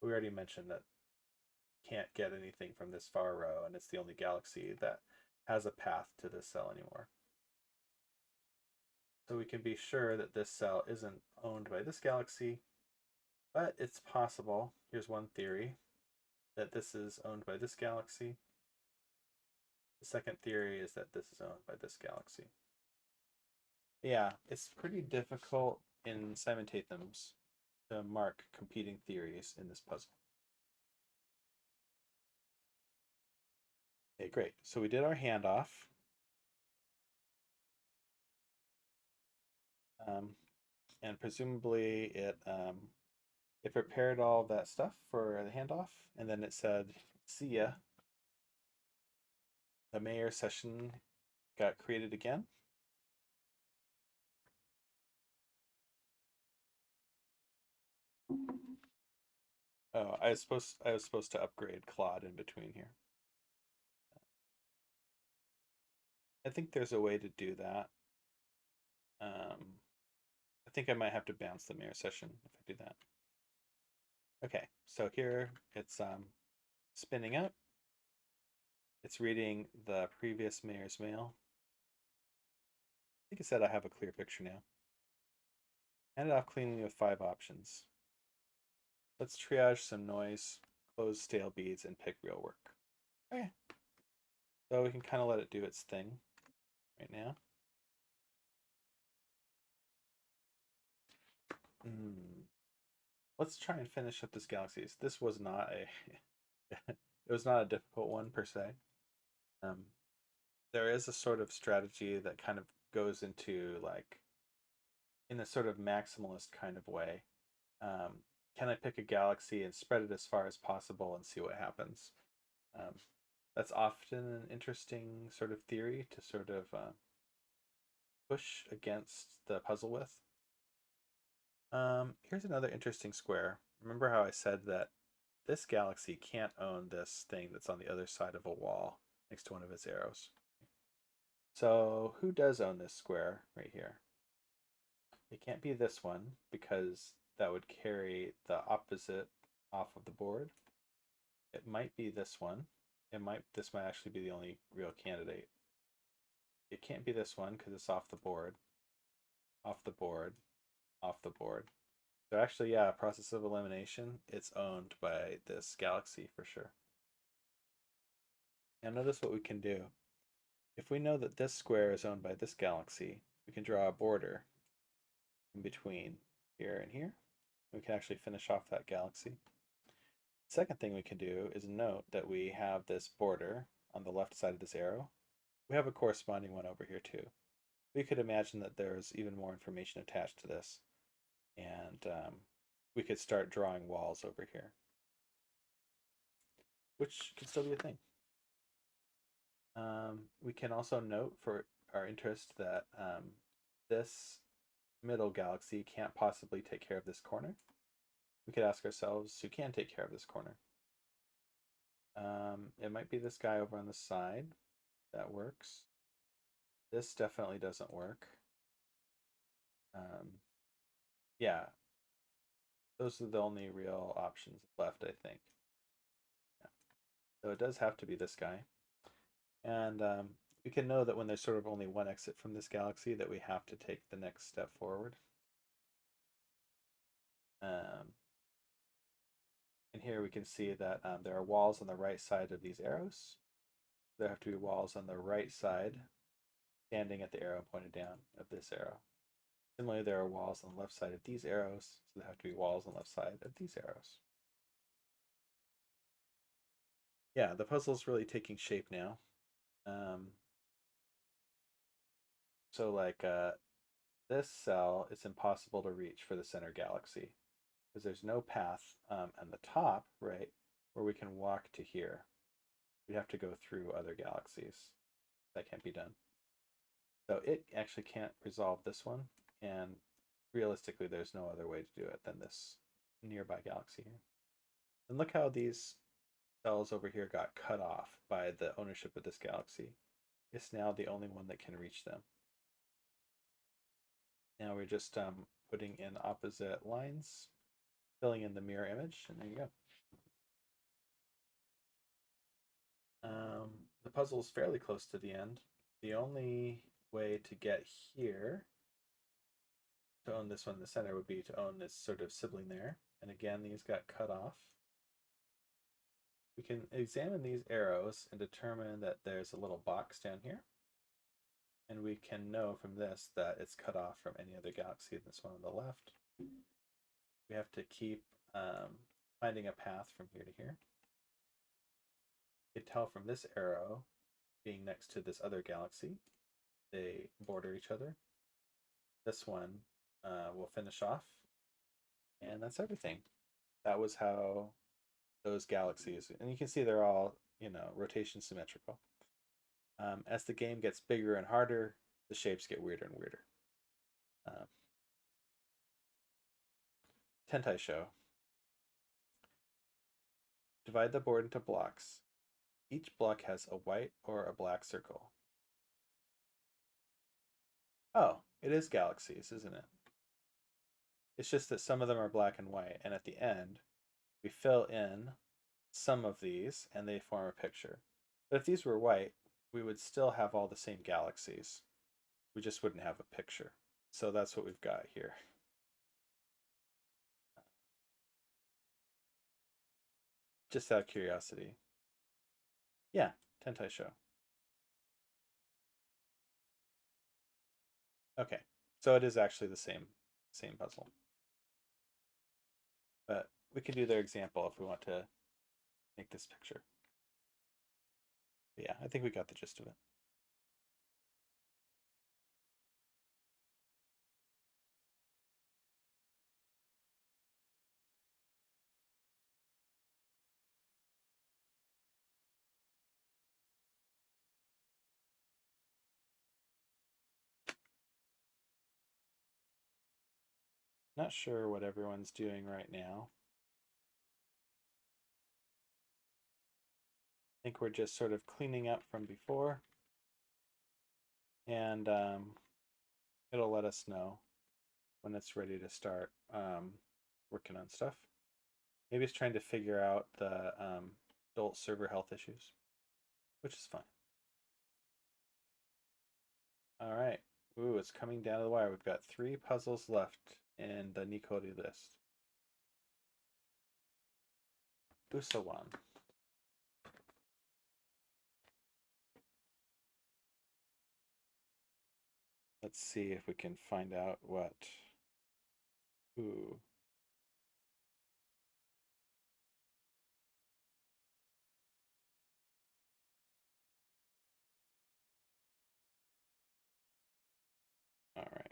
We already mentioned that can't get anything from this far row, and it's the only galaxy that has a path to this cell anymore. So we can be sure that this cell isn't owned by this galaxy, but it's possible, here's one theory, that this is owned by this galaxy. The second theory is that this is owned by this galaxy. Yeah, it's pretty difficult in Simon Tatham's to mark competing theories in this puzzle. Okay, great. So we did our handoff. And presumably it prepared all of that stuff for the handoff, and then it said, see ya. The mayor session got created again. Oh, I was supposed to upgrade Claude in between here. I think there's a way to do that. I think I might have to bounce the mayor session if I do that. Okay, so here it's spinning up. It's reading the previous mayor's mail. I think it said I have a clear picture now. Hand it off cleanly with 5 options. Let's triage some noise, close stale beads, and pick real work. Okay. So we can kind of let it do its thing right now. Let's try and finish up this galaxies. This was not a it was not a difficult one per se. There is a sort of strategy that kind of goes into like in a sort of maximalist kind of way. Can I pick a galaxy and spread it as far as possible and see what happens? That's often an interesting sort of theory to sort of push against the puzzle with. Here's another interesting square. Remember how I said that this galaxy can't own this thing that's on the other side of a wall next to one of its arrows. So who does own this square right here? It can't be this one because that would carry the opposite off of the board. It might be this one. This might actually be the only real candidate. It can't be this one because it's off the board, off the board, off the board. So actually, yeah, process of elimination, it's owned by this galaxy for sure. Now notice what we can do. If we know that this square is owned by this galaxy, we can draw a border in between here and here. We can actually finish off that galaxy. Second thing we can do is note that we have this border on the left side of this arrow. We have a corresponding one over here too. We could imagine that there's even more information attached to this, and we could start drawing walls over here, which could still be a thing. We can also note for our interest that this middle galaxy can't possibly take care of this corner. We could ask ourselves who can take care of this corner. It might be this guy over on the side. That works. This definitely doesn't work. Yeah, those are the only real options left, I think. Yeah. So it does have to be this guy. And we can know that when there's sort of only one exit from this galaxy that we have to take the next step forward. And here we can see that there are walls on the right side of these arrows. There have to be walls on the right side, standing at the arrow pointed down of this arrow. Similarly, there are walls on the left side of these arrows, so there have to be walls on the left side of these arrows. Yeah, the puzzle's really taking shape now. So like this cell is impossible to reach for the center galaxy because there's no path on the top, right, where we can walk to here. We'd have to go through other galaxies. That can't be done. So it actually can't resolve this one, and realistically, there's no other way to do it than this nearby galaxy here. And look how these cells over here got cut off by the ownership of this galaxy. It's now the only one that can reach them. Now we're just putting in opposite lines, filling in the mirror image, and there you go. The puzzle is fairly close to the end. The only way to get here to own this one in the center would be to own this sort of sibling there. And again, these got cut off. We can examine these arrows and determine that there's a little box down here. And we can know from this that it's cut off from any other galaxy than this one on the left. We have to keep finding a path from here to here. You can tell from this arrow being next to this other galaxy, they border each other. This one will finish off, and that's everything. That was how those galaxies, and you can see they're all, rotation symmetrical. As the game gets bigger and harder, the shapes get weirder and weirder. Tentai show. Divide the board into blocks. Each block has a white or a black circle. Oh, it is galaxies, isn't it? It's just that some of them are black and white, and at the end, we fill in some of these and they form a picture. But if these were white, we would still have all the same galaxies. We just wouldn't have a picture. So that's what we've got here. Just out of curiosity. Yeah, Tentai show. Okay, so it is actually the same puzzle. But we can do their example if we want to make this picture. But yeah, I think we got the gist of it. Not sure what everyone's doing right now. I think we're just sort of cleaning up from before, and it'll let us know when it's ready to start working on stuff. Maybe it's trying to figure out the adult server health issues, which is fine. All right. Ooh, it's coming down to the wire. We've got 3 puzzles left in the Nikoli list. Usawan. Let's see if we can find out what. Ooh. All right.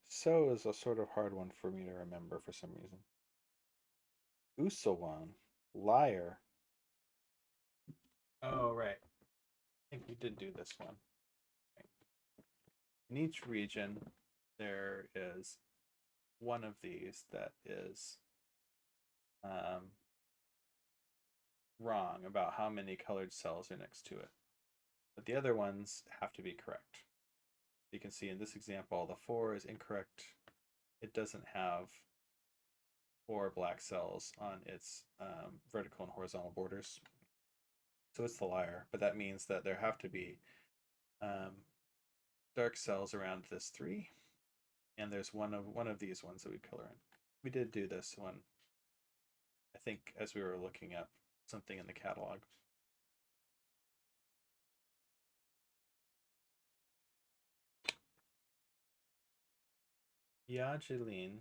So is a sort of hard one for me to remember for some reason. Usawan. Liar. Oh, right. I think we did do this one. In each region, there is one of these that is wrong about how many colored cells are next to it. But the other ones have to be correct. You can see in this example, the 4 is incorrect. It doesn't have 4 black cells on its vertical and horizontal borders. So it's the liar, but that means that there have to be dark cells around this 3, and there's one of these ones that we color in. We did do this one, I think, as we were looking up something in the catalog. Yajelin.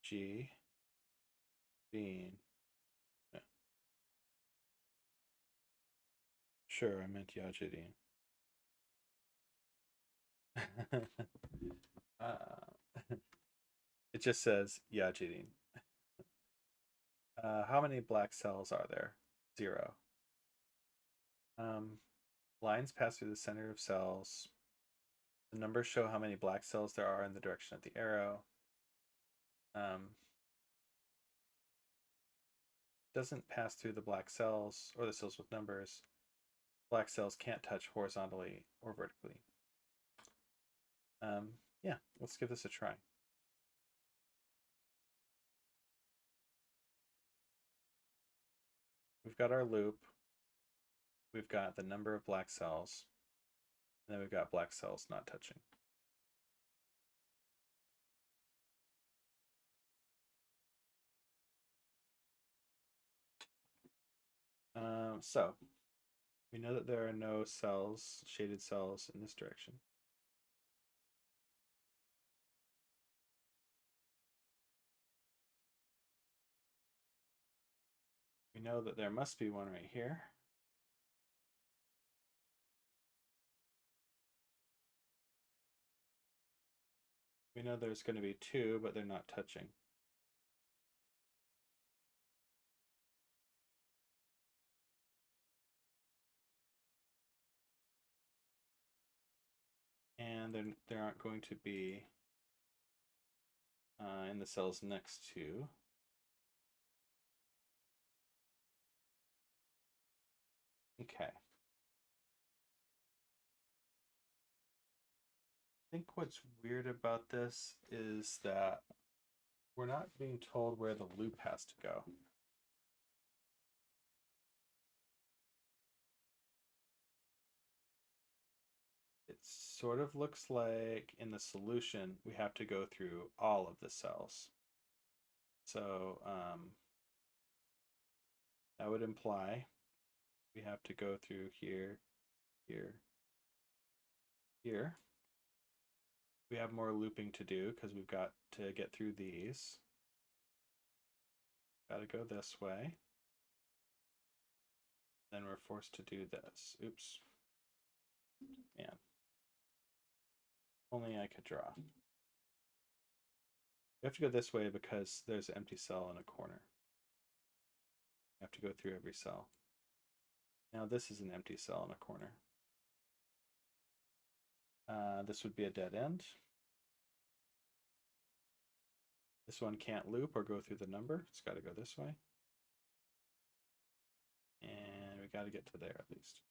G. Bean. Yeah. Sure, I meant Yajedin. It just says Yajedin. How many black cells are there? 0. Lines pass through the center of cells. The numbers show how many black cells there are in the direction of the arrow. Doesn't pass through the black cells or the cells with numbers. Black cells can't touch horizontally or vertically. Yeah, let's give this a try. We've got our loop. We've got the number of black cells. And then we've got black cells not touching. So we know that there are no cells, shaded cells in this direction. We know that there must be one right here. We know there's going to be 2, but they're not touching. And there aren't going to be in the cells next to. Okay. I think what's weird about this is that we're not being told where the loop has to go. It sort of looks like in the solution we have to go through all of the cells. So that would imply we have to go through here, here, here. We have more looping to do because we've got to get through these. Got to go this way. Then we're forced to do this. Oops. Man. Only I could draw. We have to go this way because there's an empty cell in a corner. You have to go through every cell. Now this is an empty cell in a corner. This would be a dead end. This one can't loop or go through the number. It's got to go this way. And we got to get to there at least.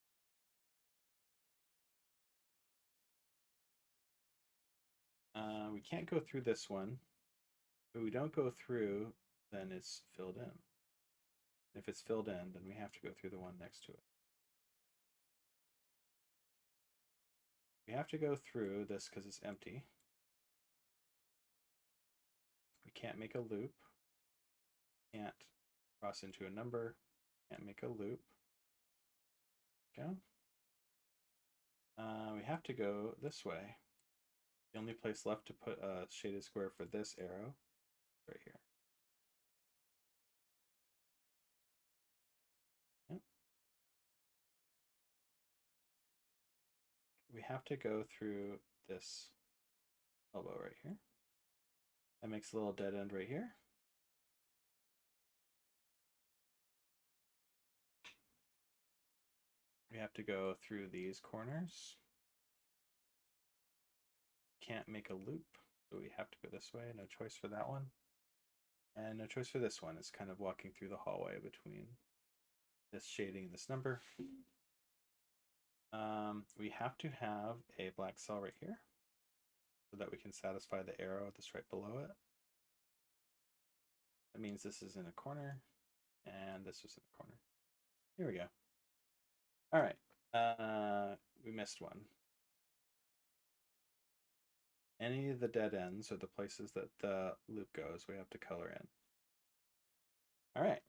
We can't go through this one. If we don't go through, then it's filled in. If it's filled in, then we have to go through the one next to it. We have to go through this because it's empty. We can't make a loop. Can't cross into a number. Can't make a loop. Go. We have to go this way. The only place left to put a shaded square for this arrow is right here. Yep. We have to go through this elbow right here. That makes a little dead end right here. We have to go through these corners. Can't make a loop, so we have to go this way. No choice for that one. And no choice for this one. It's kind of walking through the hallway between this shading and this number. We have to have a black cell right here so that we can satisfy the arrow that's right below it. That means this is in a corner and this was in a corner. Here we go. All right, we missed one. Any of the dead ends or the places that the loop goes, we have to color in. All right.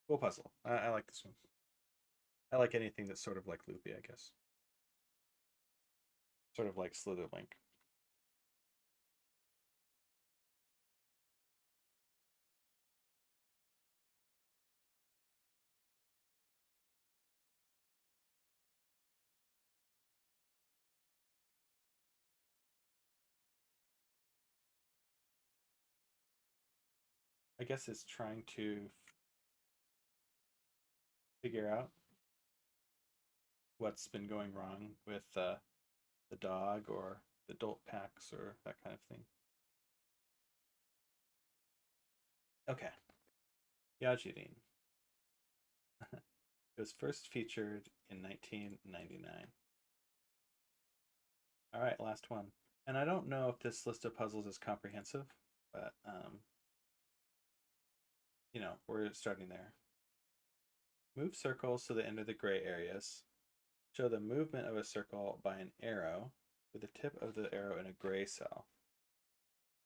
Cool puzzle. I like this one. I like anything that's sort of like loopy, I guess. Sort of like Slitherlink. I guess it's trying to figure out what's been going wrong with the dog or the adult packs or that kind of thing. Okay. Yajirin. It was first featured in 1999. All right, last one. And I don't know if this list of puzzles is comprehensive, but you know, we're starting there. Move circles to the end of the gray areas. Show the movement of a circle by an arrow with the tip of the arrow in a gray cell.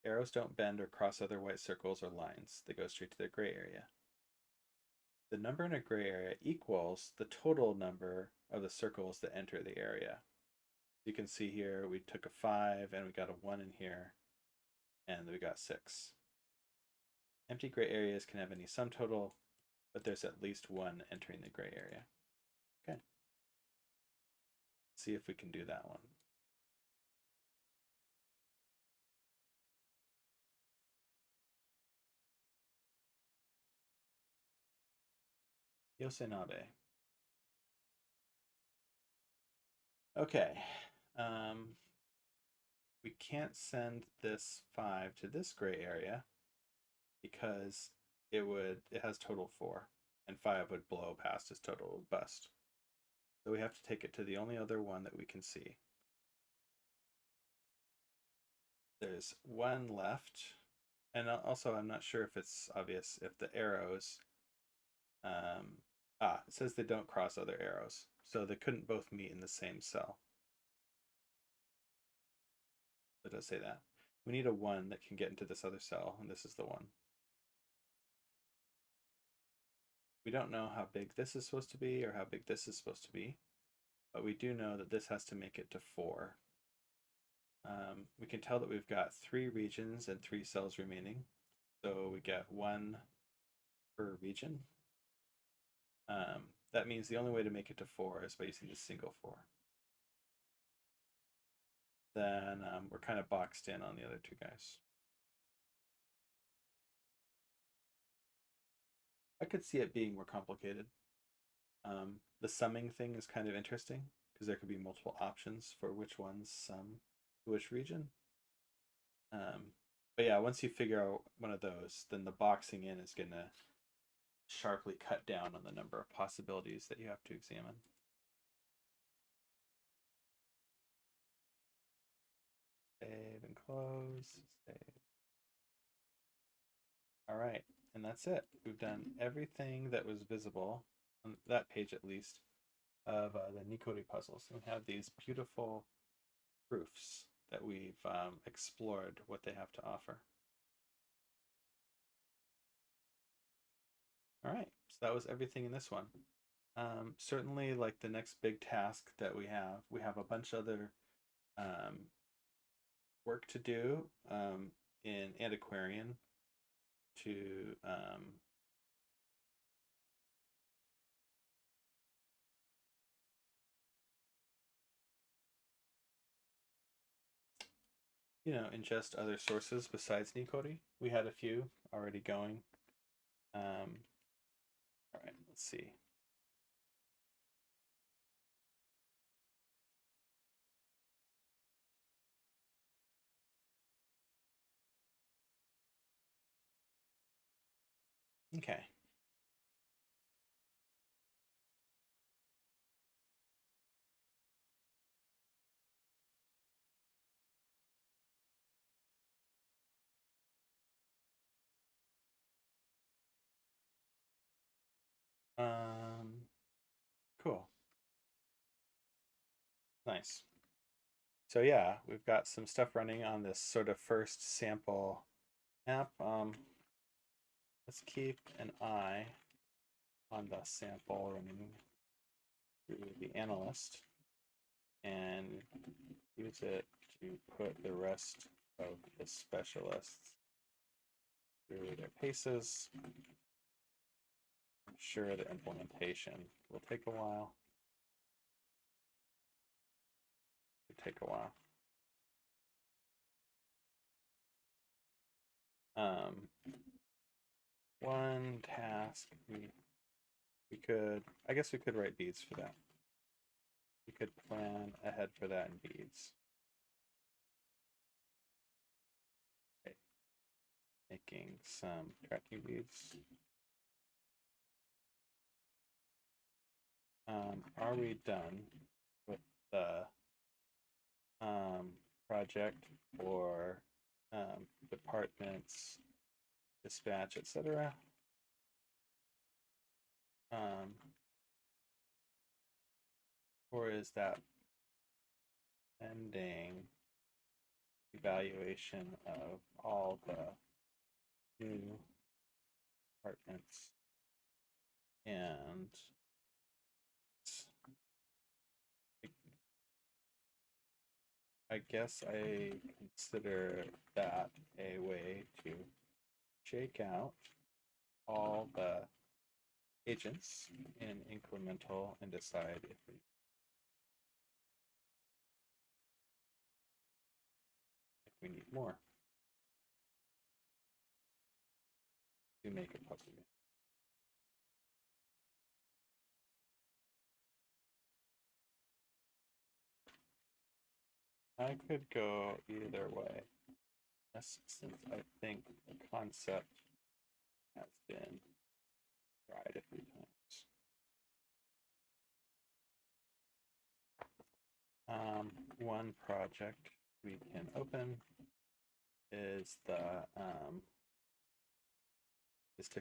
Arrows don't bend or cross other white circles or lines. They go straight to the gray area. The number in a gray area equals the total number of the circles that enter the area. You can see here we took a 5 and we got a 1 in here, and we got 6. Empty gray areas can have any sum total, but there's at least 1 entering the gray area. Okay. See if we can do that one. Yosenabe. Okay. We can't send this 5 to this gray area because it has total 4, and 5 would blow past its total bust. So we have to take it to the only other one that we can see. There's 1 left, and also I'm not sure if it's obvious if the arrows, it says they don't cross other arrows, so they couldn't both meet in the same cell. It does say that. We need a 1 that can get into this other cell, and this is the 1. We don't know how big this is supposed to be or how big this is supposed to be, but we do know that this has to make it to 4. We can tell that we've got 3 regions and 3 cells remaining, so we get 1 per region. That means the only way to make it to 4 is by using the single 4. Then we're kind of boxed in on the other 2 guys. I could see it being more complicated. The summing thing is kind of interesting because there could be multiple options for which ones sum to which region. But yeah, once you figure out one of those, then the boxing in is going to sharply cut down on the number of possibilities that you have to examine. Save and close. Save. All right, and that's it. We've done everything that was visible on that page, at least, of the Nikoli puzzles. And we have these beautiful proofs that we've explored what they have to offer. All right, so that was everything in this one. Certainly, like the next big task that we have a bunch of other work to do in Antiquarian to ingest other sources besides Nikori. We had a few already going. All right, let's see. Okay. Cool. Nice. So yeah, we've got some stuff running on this sort of first sample app. Let's keep an eye on the sample running through the analyst and use it to put the rest of the specialists through their paces. I'm sure the implementation will take a while. It'll take a while. One task we could, I guess we could write beads for that. We could plan ahead for that in beads. Okay. Making some tracking beads. Are we done with the project for departments, dispatch, etc.? Or is that pending evaluation of all the new departments and I guess I consider that a way to shake out all the agents in incremental and decide if we need more to make a puzzle. I could go either way. Yes, since I think the concept has been tried a few times. One project we can open is to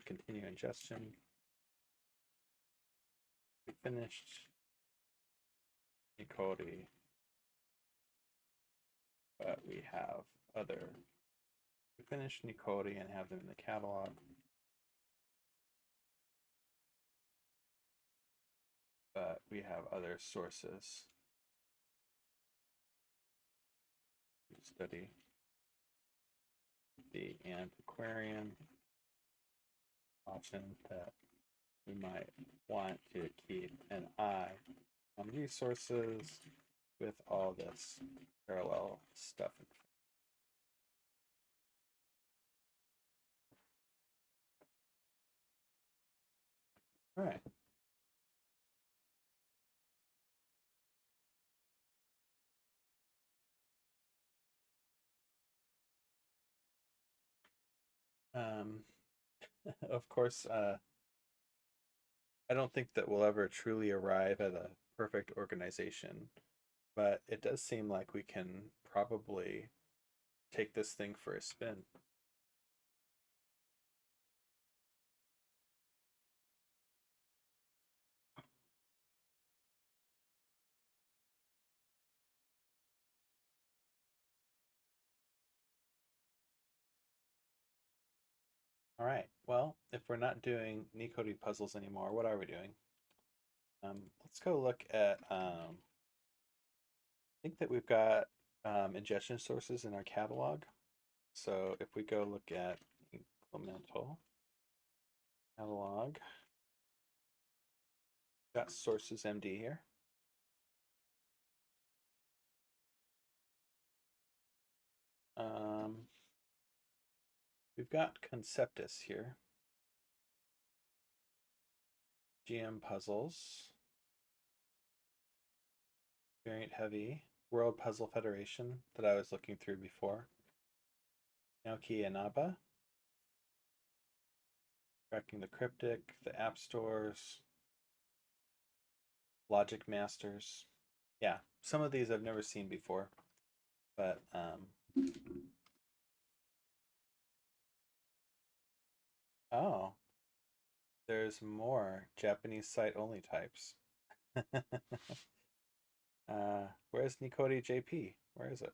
continue ingestion. We finished Nikoli, but we have other. We finished Nikoli and have them in the catalog. But we have other sources to study. The antiquarian option that we might want to keep an eye on resources with all this parallel stuff. All right. Um, of course, I don't think that we'll ever truly arrive at a perfect organization, but it does seem like we can probably take this thing for a spin. All right. Well, if we're not doing Nikoli puzzles anymore, what are we doing? Let's go look at. I think that we've got ingestion sources in our catalog. So if we go look at incremental catalog, got sources MD here. Um, we've got Conceptis here. GM puzzles. Variant heavy. World Puzzle Federation that I was looking through before. Naoki Inaba. Cracking the Cryptic, the App Stores, Logic Masters. Yeah, some of these I've never seen before, but oh, there's more Japanese site only types. Where's Nikoli JP? Where is it?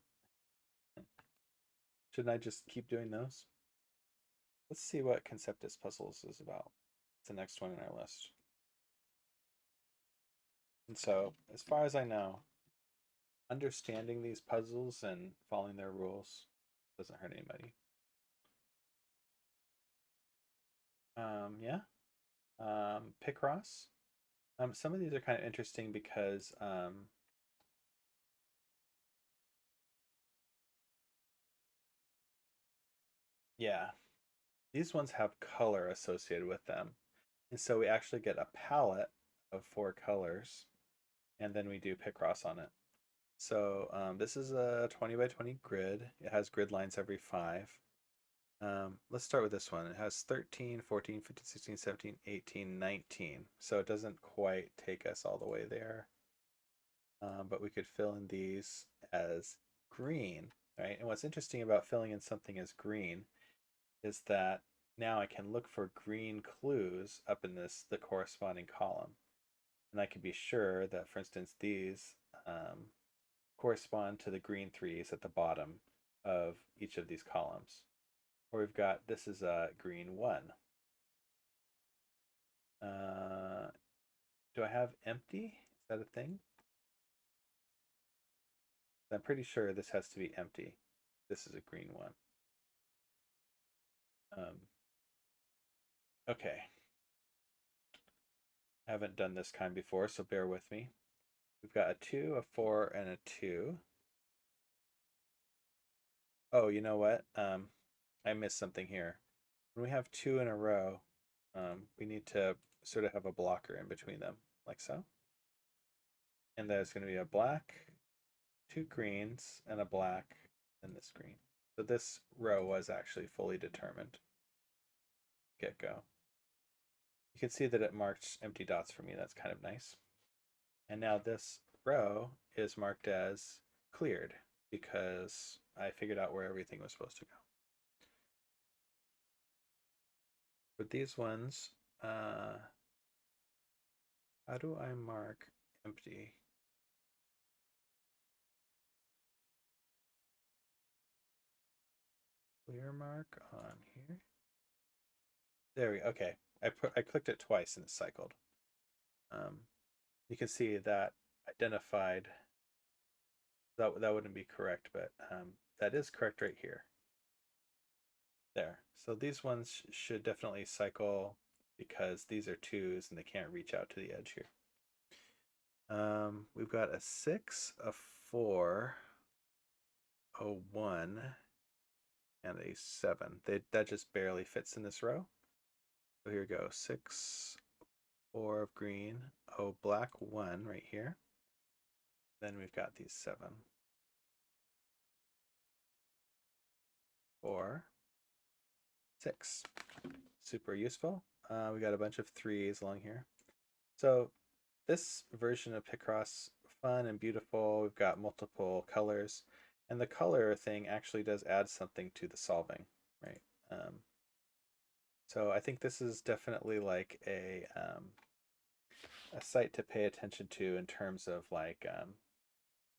Shouldn't I just keep doing those? Let's see what Conceptus Puzzles is about. It's the next one in our list. And so, as far as I know, understanding these puzzles and following their rules doesn't hurt anybody. Yeah. Picross. Some of these are kind of interesting because yeah, these ones have color associated with them. And so we actually get a palette of 4 colors, and then we do Picross on it. So this is a 20 by 20 grid. It has grid lines every 5. Let's start with this one. It has 13, 14, 15, 16, 17, 18, 19. So it doesn't quite take us all the way there. But we could fill in these as green, right? And what's interesting about filling in something as green is that now I can look for green clues up in the corresponding column. And I can be sure that, for instance, these correspond to the green threes at the bottom of each of these columns. Or we've got, this is a green 1. Do I have empty? Is that a thing? I'm pretty sure this has to be empty. This is a green 1. Okay. I haven't done this kind before, so bear with me. We've got a 2, a 4, and a 2. Oh, you know what? I missed something here. When we have 2 in a row, we need to sort of have a blocker in between them, like so. And there's going to be a black, 2 greens, and a black, and this green. So this row was actually fully determined. Get go. You can see that it marked empty dots for me. That's kind of nice. And now this row is marked as cleared because I figured out where everything was supposed to go. With these ones, how do I mark empty? Clear mark on here. There we go. Okay. I clicked it twice and it cycled. You can see that identified that wouldn't be correct, but that is correct right here. There. So these ones should definitely cycle because these are 2s and they can't reach out to the edge here. We've got a 6, a 4, a 1, and a 7. That just barely fits in this row. So here we go. 6, 4 of green, oh, black 1 right here. Then we've got these 7, 4, 6. Super useful. We got a bunch of 3s along here. So this version of Picross, fun and beautiful. We've got multiple colors, and the color thing actually does add something to the solving, right? So I think this is definitely like a site to pay attention to in terms of like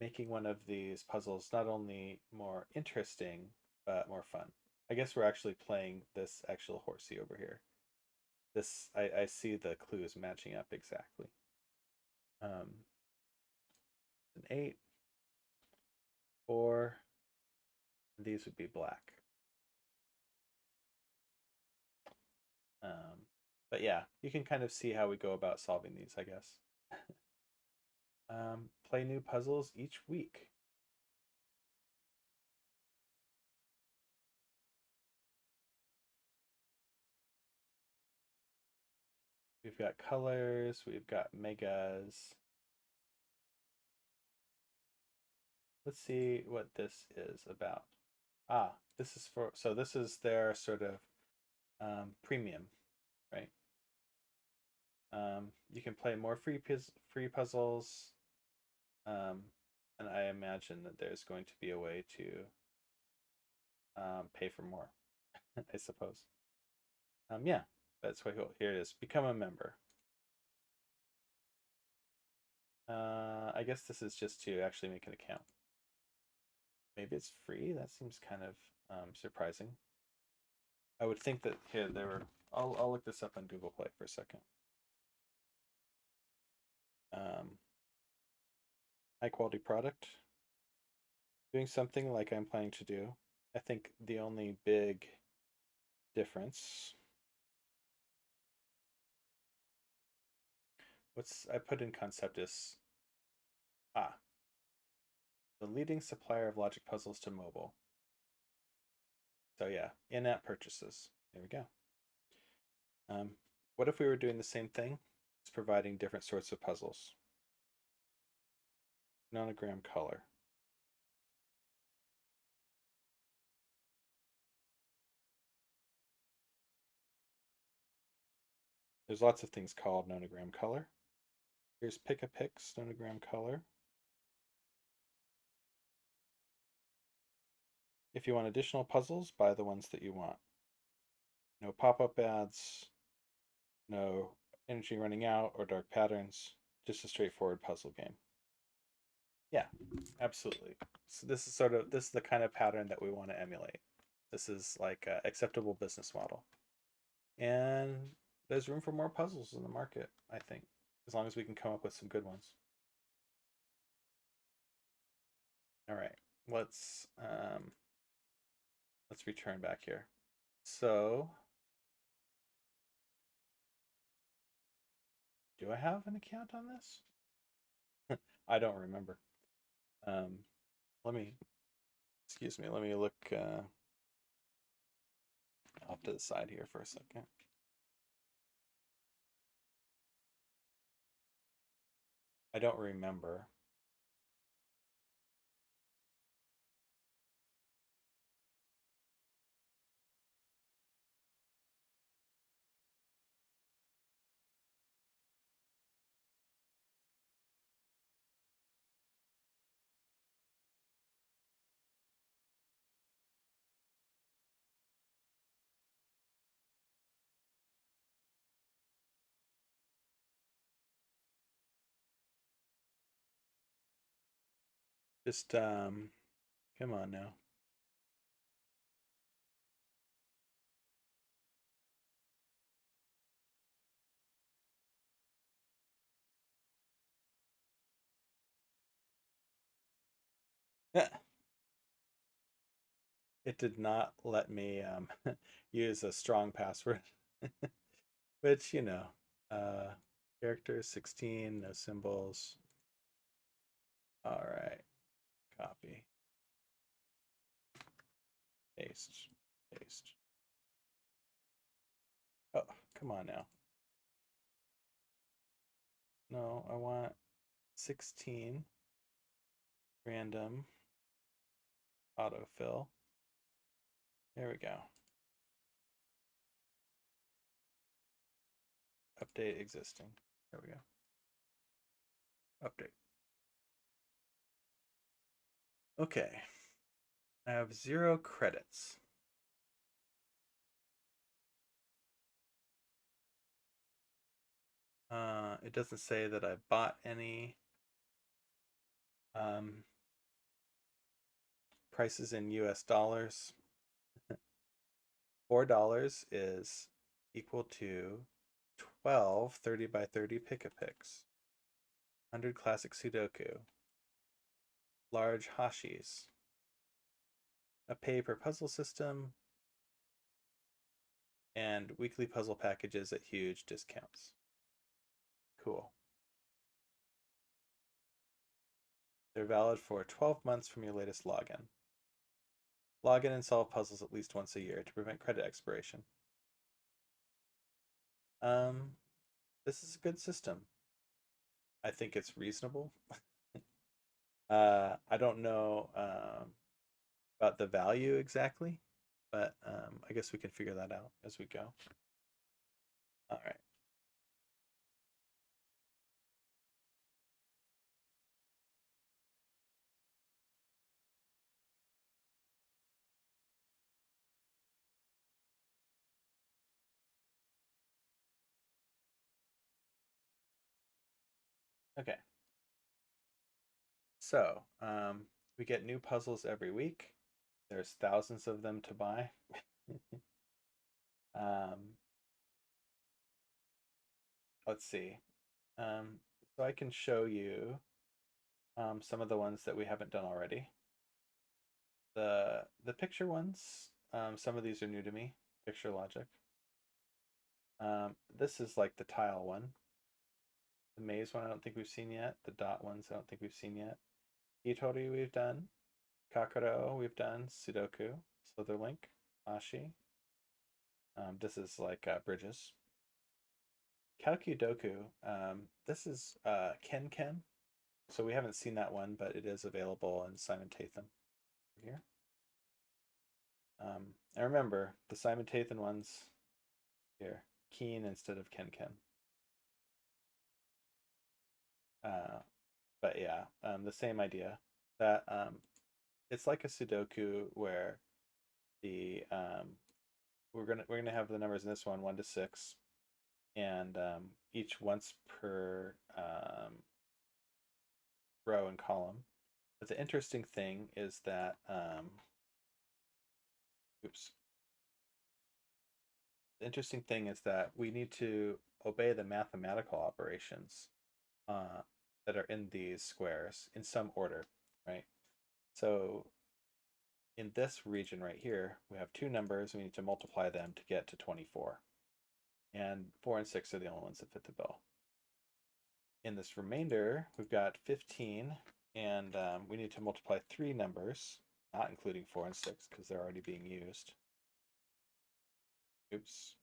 making one of these puzzles not only more interesting but more fun. I guess we're actually playing this actual horsey over here. This I see the clues matching up exactly. An 8, 4. These would be black. But yeah, you can kind of see how we go about solving these, I guess. Play new puzzles each week. We've got colors, we've got megas. Let's see what this is about. Ah, this is for, so this is their sort of premium, right? You can play more free puzzles, and I imagine that there's going to be a way to pay for more, I suppose. Yeah, that's why here it is. Become a member. I guess this is just to actually make an account. Maybe it's free. That seems kind of surprising. I would think that here they were. I'll look this up on Google Play for a second. High quality product. Doing something like I'm planning to do. I think the only big difference. I put in Conceptis. Ah, the leading supplier of logic puzzles to mobile. So yeah, in-app purchases. There we go. What if we were doing the same thing? It's providing different sorts of puzzles. Nonogram color. There's lots of things called nonogram color. Here's Pick a Pix, nonogram color. If you want additional puzzles, buy the ones that you want. No pop-up ads, no energy running out or dark patterns, just a straightforward puzzle game. Yeah, absolutely. So this is the kind of pattern that we want to emulate. This is like an acceptable business model. And there's room for more puzzles in the market, I think, as long as we can come up with some good ones. All right, let's return back here. So, do I have an account on this? I don't remember. Let me, excuse me, let me look off to the side here for a second. I don't remember. Just come on now. It did not let me use a strong password, which, you know, characters 16, no symbols. All right, copy, paste, paste. Oh, come on now. No, I want 16, random, autofill. There we go. Update existing. There we go. Update. Okay. I have 0 credits. It doesn't say that I bought any. Prices in US dollars. $4 is equal to 12 30 by 30 pick-a-picks, 100 classic Sudoku, large hashis, a pay per puzzle system, and weekly puzzle packages at huge discounts. Cool. They're valid for 12 months from your latest login. Log in and solve puzzles at least once a year to prevent credit expiration. This is a good system. I think it's reasonable. I don't know about the value exactly, but I guess we can figure that out as we go. All right. Okay. So we get new puzzles every week. There's thousands of them to buy. Let's see. So I can show you some of the ones that we haven't done already. The picture ones, some of these are new to me. Picture logic. This is like the tile one. The maze one I don't think we've seen yet. The dot ones I don't think we've seen yet. Hitori we've done. Kakuro we've done. Sudoku. Slitherlink. Ashi. This is like bridges. Kalkudoku. This is Ken Ken. So we haven't seen that one, but it is available in Simon Tathan here. And remember, the Simon Tathan ones here, Keen instead of Ken Ken. But yeah, the same idea that it's like a Sudoku where the we're gonna have the numbers in this one 1 to 6, and each once per row and column. But the interesting thing is that oops. The interesting thing is that we need to obey the mathematical operations that are in these squares in some order, right? So in this region right here, we have 2 numbers. We need to multiply them to get to 24. And 4 and 6 are the only ones that fit the bill. In this remainder, we've got 15, and we need to multiply 3 numbers, not including 4 and 6, because they're already being used. Oops.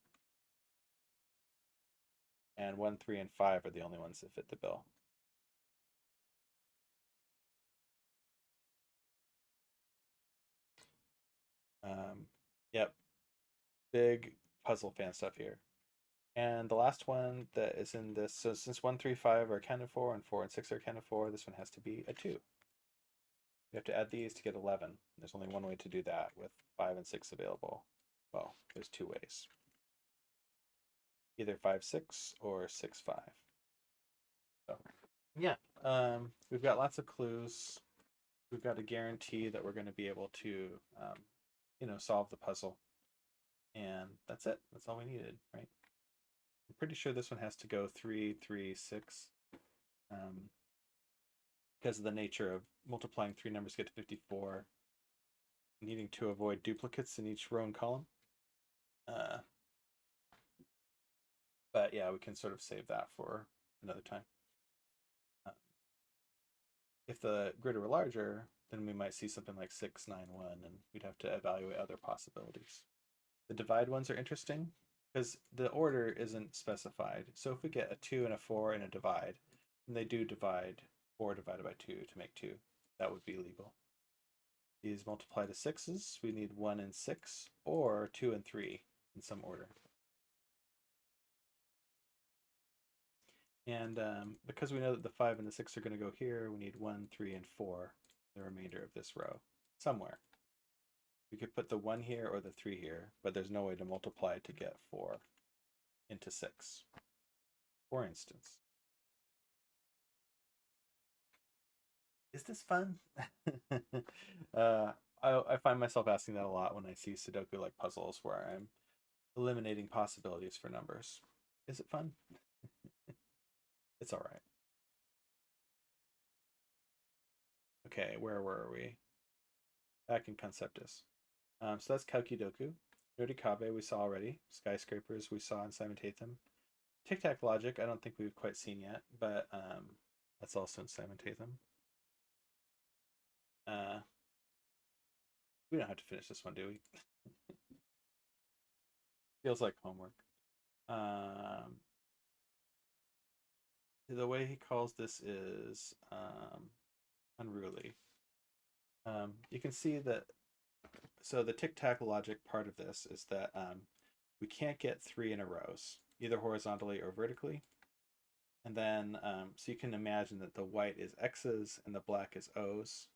And 1, 3, and 5 are the only ones that fit the bill. Yep, big puzzle fan stuff here. And the last one that is in this, so since 1, 3, 5 are accounted for and 4 and 6 are accounted for, this one has to be a 2. You have to add these to get 11. There's only one way to do that with 5 and 6 available. Well, there's 2 ways. Either 5, 6 or 6, 5. So, yeah, we've got lots of clues. We've got a guarantee that we're going to be able to, solve the puzzle. And that's it. That's all we needed, right? I'm pretty sure this one has to go 3, 3, 6. Because of the nature of multiplying 3 numbers to get to 54, needing to avoid duplicates in each row and column. But yeah, we can sort of save that for another time. If the grid were larger, then we might see something like 6, 9, 1, and we'd have to evaluate other possibilities. The divide ones are interesting because the order isn't specified. So if we get a 2 and a 4 and a divide, and they do divide 4 divided by 2 to make 2, that would be legal. These multiply to 6s, we need 1 and 6, or 2 and 3 in some order. And because we know that the 5 and the 6 are going to go here, we need 1, 3, and 4, the remainder of this row, somewhere. We could put the 1 here or the 3 here, but there's no way to multiply to get 4 into 6, for instance. Is this fun? I find myself asking that a lot when I see Sudoku-like puzzles where I'm eliminating possibilities for numbers. Is it fun? It's all right. Okay, where were we? Back in Conceptis. So that's Kaukidoku. Nodikabe we saw already. Skyscrapers we saw in Simon Tatham. Tic Tac Logic I don't think we've quite seen yet, but that's also in Simon Tatham. We don't have to finish this one, do we? Feels like homework. The way he calls this is unruly. You can see that. So the tic-tac logic part of this is that we can't get 3 in a rows, either horizontally or vertically. And then, so you can imagine that the white is X's and the black is O's.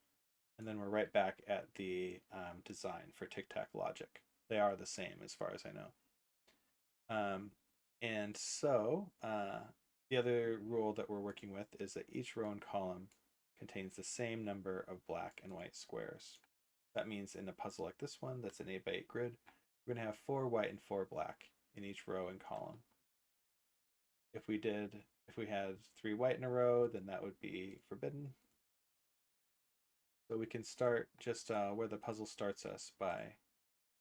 And then we're right back at the design for tic-tac logic. They are the same as far as I know. And so the other rule that we're working with is that each row and column contains the same number of black and white squares. That means in a puzzle like this one, that's an 8 by 8 grid, we're going to have 4 white and 4 black in each row and column. If we had 3 white in a row, then that would be forbidden. So we can start just where the puzzle starts us by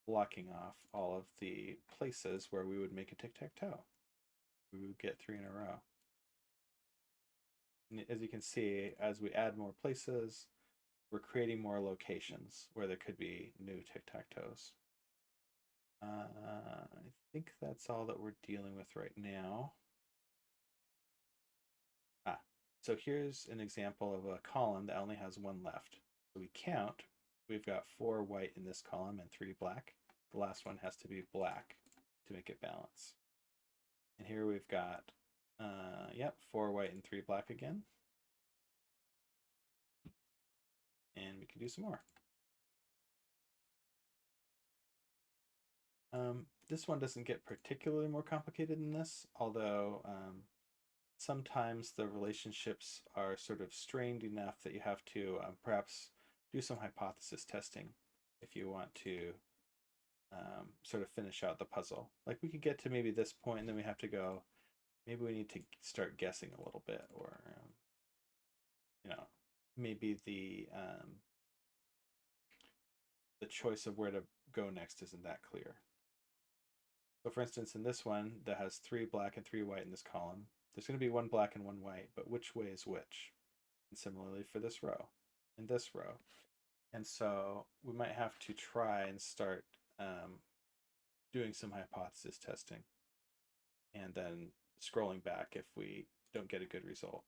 blocking off all of the places where we would make a tic-tac-toe. We would get 3 in a row. And as you can see, as we add more places, we're creating more locations where there could be new tic-tac-toes. I think that's all that we're dealing with right now. So here's an example of a column that only has 1 left. So we count, we've got 4 white in this column and 3 black. The last one has to be black to make it balance. And here we've got, 4 white and 3 black again. And we can do some more. This one doesn't get particularly more complicated than this, although sometimes the relationships are sort of strained enough that you have to perhaps do some hypothesis testing if you want to sort of finish out the puzzle. Like we could get to maybe this point and then we have to go, maybe we need to start guessing a little bit, or maybe the choice of where to go next isn't that clear. So for instance, in this one that has 3 black and 3 white in this column, there's going to be 1 black and 1 white, but which way is which? And similarly for this row and this row. And so we might have to try and start doing some hypothesis testing and then scrolling back if we don't get a good result.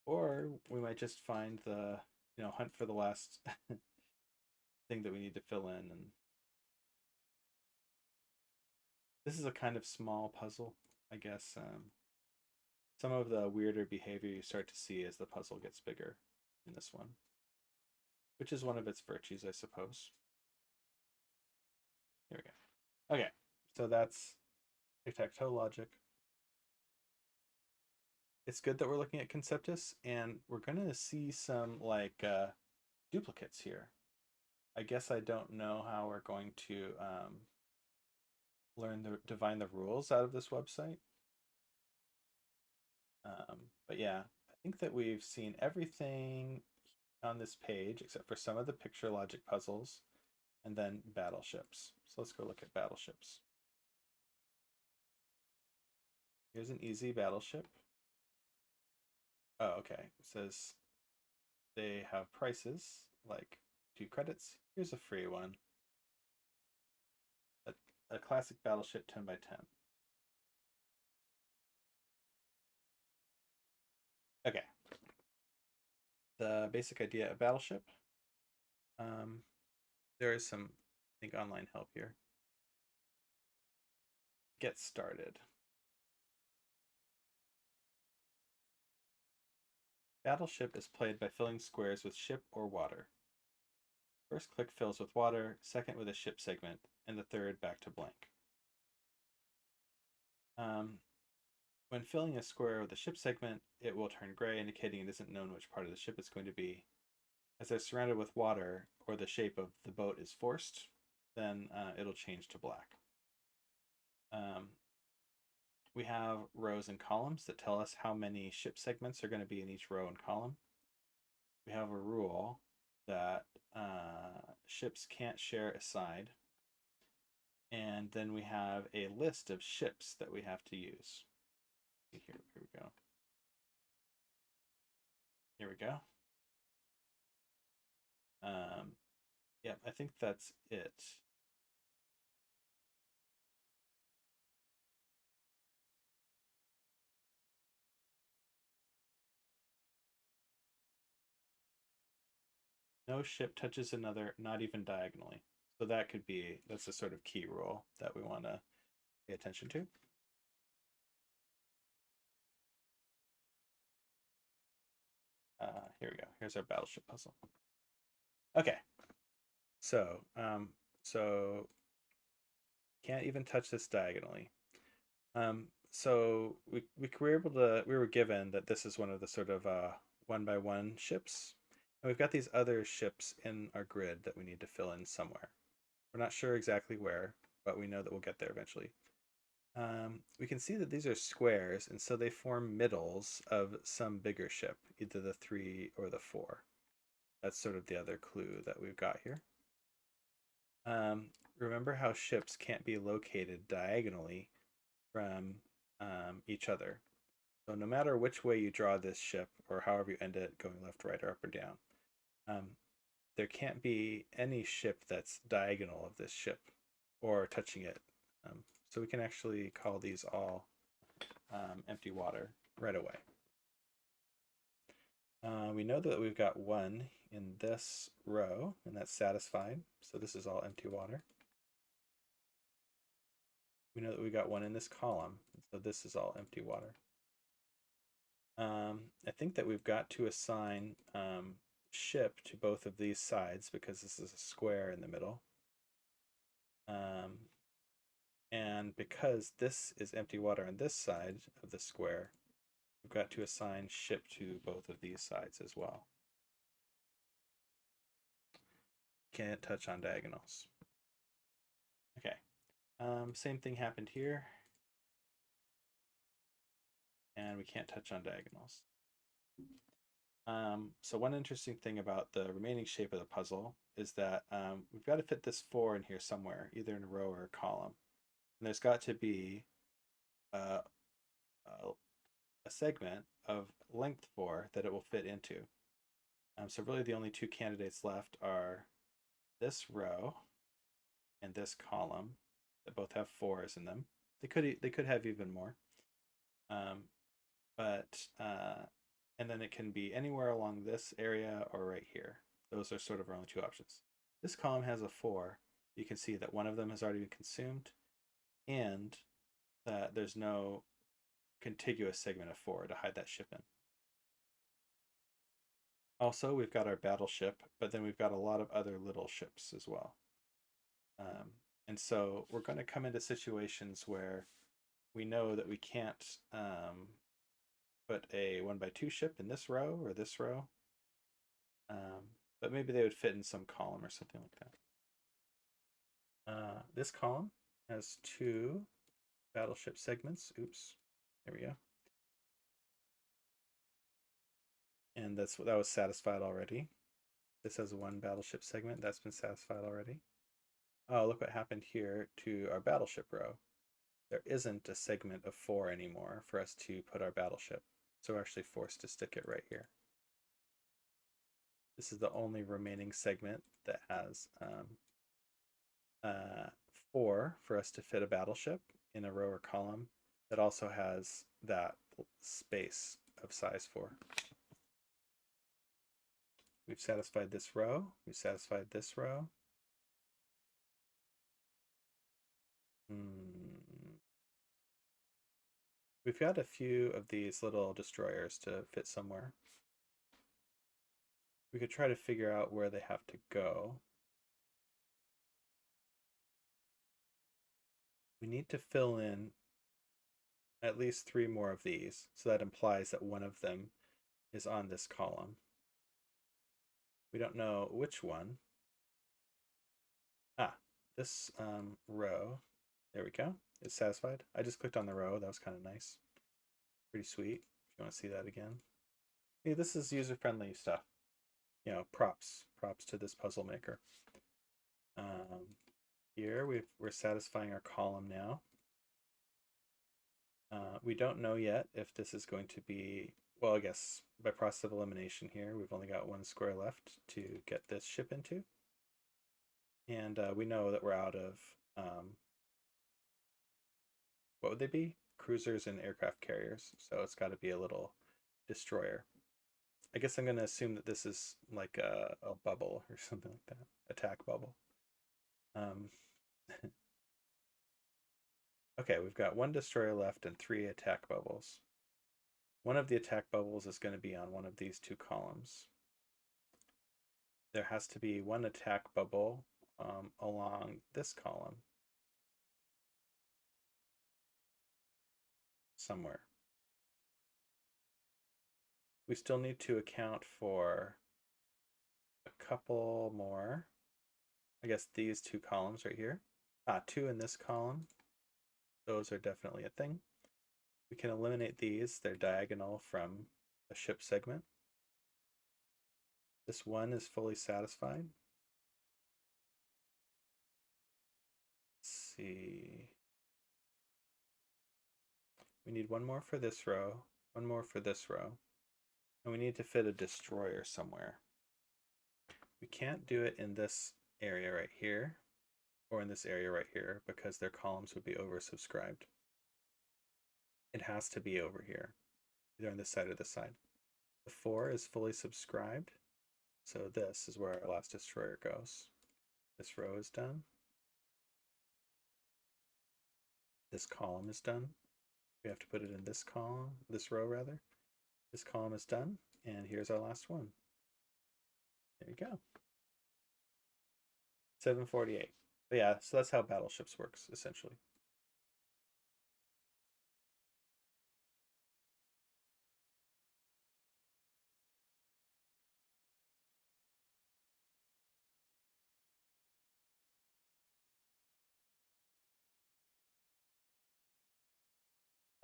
Or we might just find the, hunt for the last thing that we need to fill in. And this is a kind of small puzzle, I guess. Some of the weirder behavior you start to see as the puzzle gets bigger in this one, which is one of its virtues, I suppose. Here we go. Okay, so that's tic-tac-toe logic. It's good that we're looking at Conceptis, and we're going to see some duplicates here. I guess I don't know how we're going to divine the rules out of this website. But yeah, I think that we've seen everything on this page except for some of the picture logic puzzles and then battleships. So let's go look at battleships. Here's an easy battleship. Oh, okay. It says they have prices like 2 credits. Here's a free one. A classic battleship 10 by 10. Okay. The basic idea of battleship. There is some, I think, online help here. Get started. Battleship is played by filling squares with ship or water. First click fills with water, second with a ship segment, and the third back to blank. When filling a square with a ship segment, it will turn gray, indicating it isn't known which part of the ship it's going to be. As they're surrounded with water, or the shape of the boat is forced, then it'll change to black. We have rows and columns that tell us how many ship segments are going to be in each row and column. We have a rule that ships can't share a side. And then we have a list of ships that we have to use. Here we go. Here we go. Yeah, I think that's it. No ship touches another, not even diagonally. So that's a sort of key rule that we want to pay attention to. Here we go. Here's our battleship puzzle. Okay. So can't even touch this diagonally. So we were given that this is one of the sort of 1 by 1 ships. And we've got these other ships in our grid that we need to fill in somewhere. We're not sure exactly where, but we know that we'll get there eventually. We can see that these are squares, and so they form middles of some bigger ship, either the 3 or the 4. That's sort of the other clue that we've got here. Remember how ships can't be located diagonally from each other. So no matter which way you draw this ship, or however you end it, going left, right, or up or down, there can't be any ship that's diagonal of this ship or touching it. So we can actually call these all empty water right away. We know that we've got 1 in this row, and that's satisfied. So this is all empty water. We know that we got 1 in this column, so this is all empty water. I think that we've got to assign ship to both of these sides because this is a square in the middle. And because this is empty water on this side of the square, we've got to assign ship to both of these sides as well. Can't touch on diagonals. Okay. Same thing happened here. And we can't touch on diagonals. So one interesting thing about the remaining shape of the puzzle is that we've got to fit this 4 in here somewhere, either in a row or a column. And there's got to be a segment of length 4 that it will fit into. So really the only 2 candidates left are this row and this column that both have 4s in them. They could have even more. And then it can be anywhere along this area or right here. Those are sort of our only 2 options. This column has a 4. You can see that one of them has already been consumed and that there's no contiguous segment of 4 to hide that ship in. Also, we've got our battleship, but then we've got a lot of other little ships as well. And so we're going to come into situations where we know that we can't put a 1 by 2 ship in this row or this row. But maybe they would fit in some column or something like that. This column has 2 battleship segments. Oops, there we go. And that was satisfied already. This has 1 battleship segment. That's been satisfied already. Oh, look what happened here to our battleship row. There isn't a segment of 4 anymore for us to put our battleship. So we're actually forced to stick it right here. This is the only remaining segment that has 4 for us to fit a battleship in a row or column that also has that space of size 4. We've satisfied this row. We've satisfied this row. We've got a few of these little destroyers to fit somewhere. we could try to figure out where they have to go. We need to fill in at least 3 more of these, so that implies that one of them is on this column. We don't know which one. This row, there we go, it's satisfied. I just clicked on the row, that was kind of nice. Pretty sweet, if you want to see that again. Hey, this is user-friendly stuff. You know, props to this puzzle maker. Here we're satisfying our column now. We don't know yet if this is going to be, well, I guess by process of elimination here, we've only got 1 square left to get this ship into. And we know that we're out of, what would they be? Cruisers and aircraft carriers. So it's got to be a little destroyer. I guess I'm going to assume that this is like a bubble or something like that. Attack bubble. Okay, we've got 1 destroyer left and 3 attack bubbles. One of the attack bubbles is going to be on one of these 2 columns. There has to be 1 attack bubble along this column. Somewhere. We still need to account for a couple more. I guess these 2 columns right here. 2 in this column. Those are definitely a thing. We can eliminate these. They're diagonal from a ship segment. This 1 is fully satisfied. Let's see. We need 1 more for this row, 1 more for this row, and we need to fit a destroyer somewhere. We can't do it in this area right here, or in this area right here, because their columns would be oversubscribed. It has to be over here, either on this side or this side. The 4 is fully subscribed, so this is where our last destroyer goes. This row is done. This column is done. We have to put it in this column, this row rather. This column is done, and here's our last one. There you go. 748. But yeah, so that's how battleships works, essentially.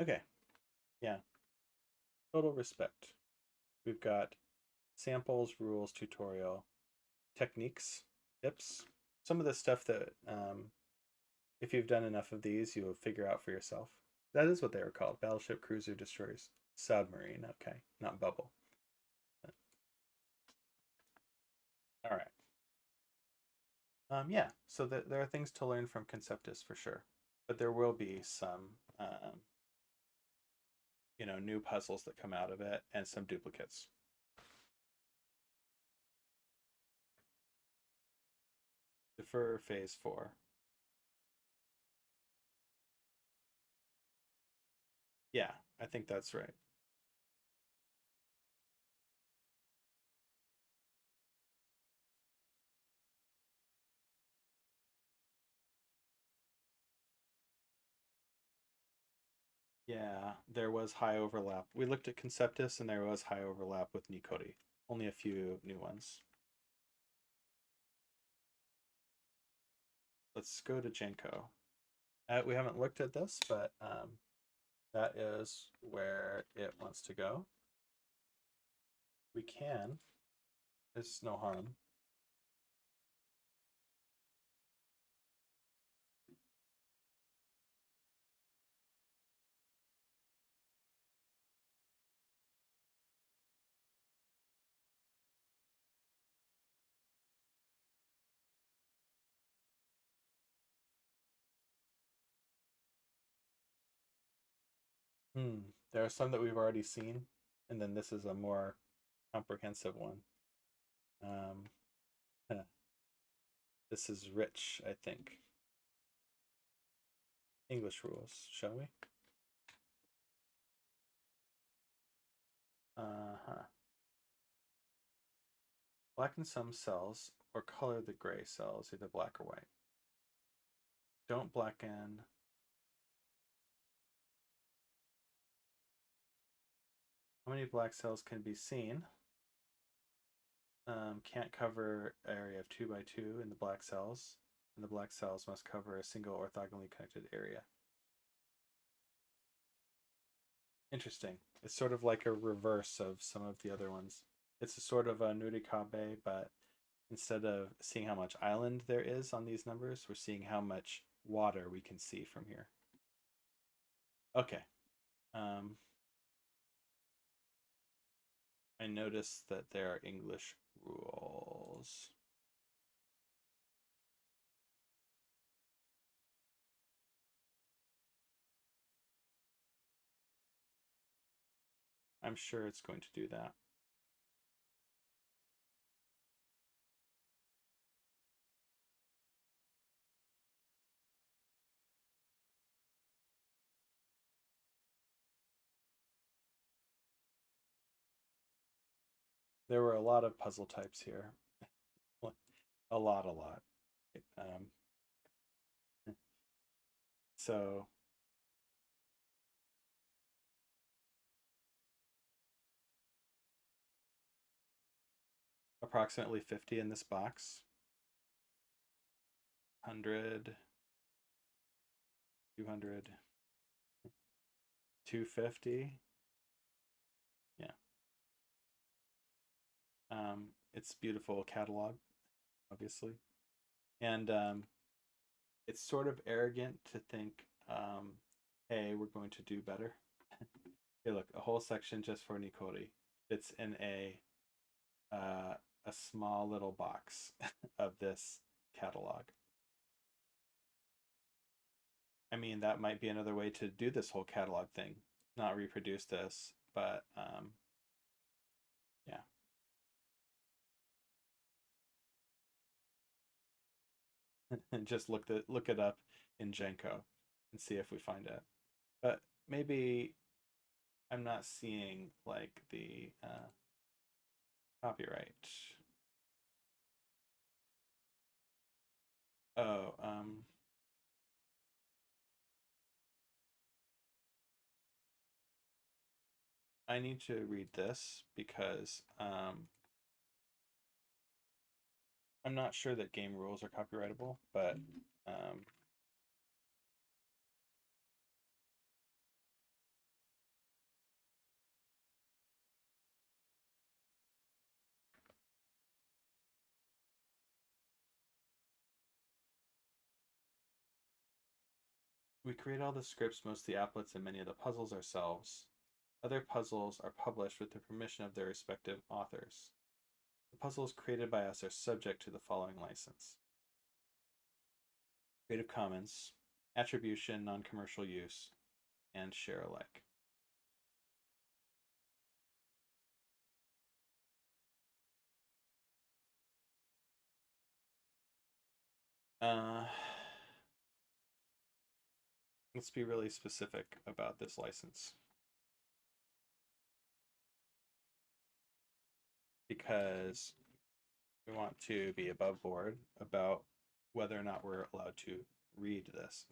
Okay, yeah. Total respect. We've got samples, rules, tutorial, techniques, tips. Some of the stuff that, if you've done enough of these, you will figure out for yourself. That is what they were called: battleship, cruiser, destroyers, submarine. Okay, not bubble. All right. Yeah, so there are things to learn from Conceptis for sure, but there will be some, new puzzles that come out of it and some duplicates. Defer phase 4. Yeah, I think that's right. Yeah, there was high overlap. We looked at Conceptus and there was high overlap with Nikoli. Only a few new ones. Let's go to Janko. We haven't looked at this, but that is where it wants to go. We can. There's no harm. There are some that we've already seen, and then this is a more comprehensive one. This is rich, I think. English rules, shall we? Uh-huh. Blacken some cells or color the gray cells, either black or white. Don't blacken. How many black cells can be seen? Can't cover area of 2 by 2 in the black cells, and the black cells must cover a single orthogonally connected area. Interesting. It's sort of like a reverse of some of the other ones. It's a sort of a Nurikabe, but instead of seeing how much island there is on these numbers, we're seeing how much water we can see from here. Okay. I noticed that there are English rules. I'm sure it's going to do that. There were a lot of puzzle types here. a lot. So approximately 50 in this box. 100, 200, 250. Yeah. It's beautiful catalog, obviously. And it's sort of arrogant to think, hey, we're going to do better. Hey, look, a whole section just for Nikoli fits in a small little box of this catalog. I mean, that might be another way to do this whole catalog thing, not reproduce this, but yeah. Just look it up in Janko and see if we find it. But maybe I'm not seeing like the copyright. Oh, I need to read this because I'm not sure that game rules are copyrightable, but we create all the scripts, most of the applets, and many of the puzzles ourselves. Other puzzles are published with the permission of their respective authors. The puzzles created by us are subject to the following license: Creative Commons, Attribution, Non-Commercial Use, and Share Alike. Let's be really specific about this license, because we want to be above board about whether or not we're allowed to read this.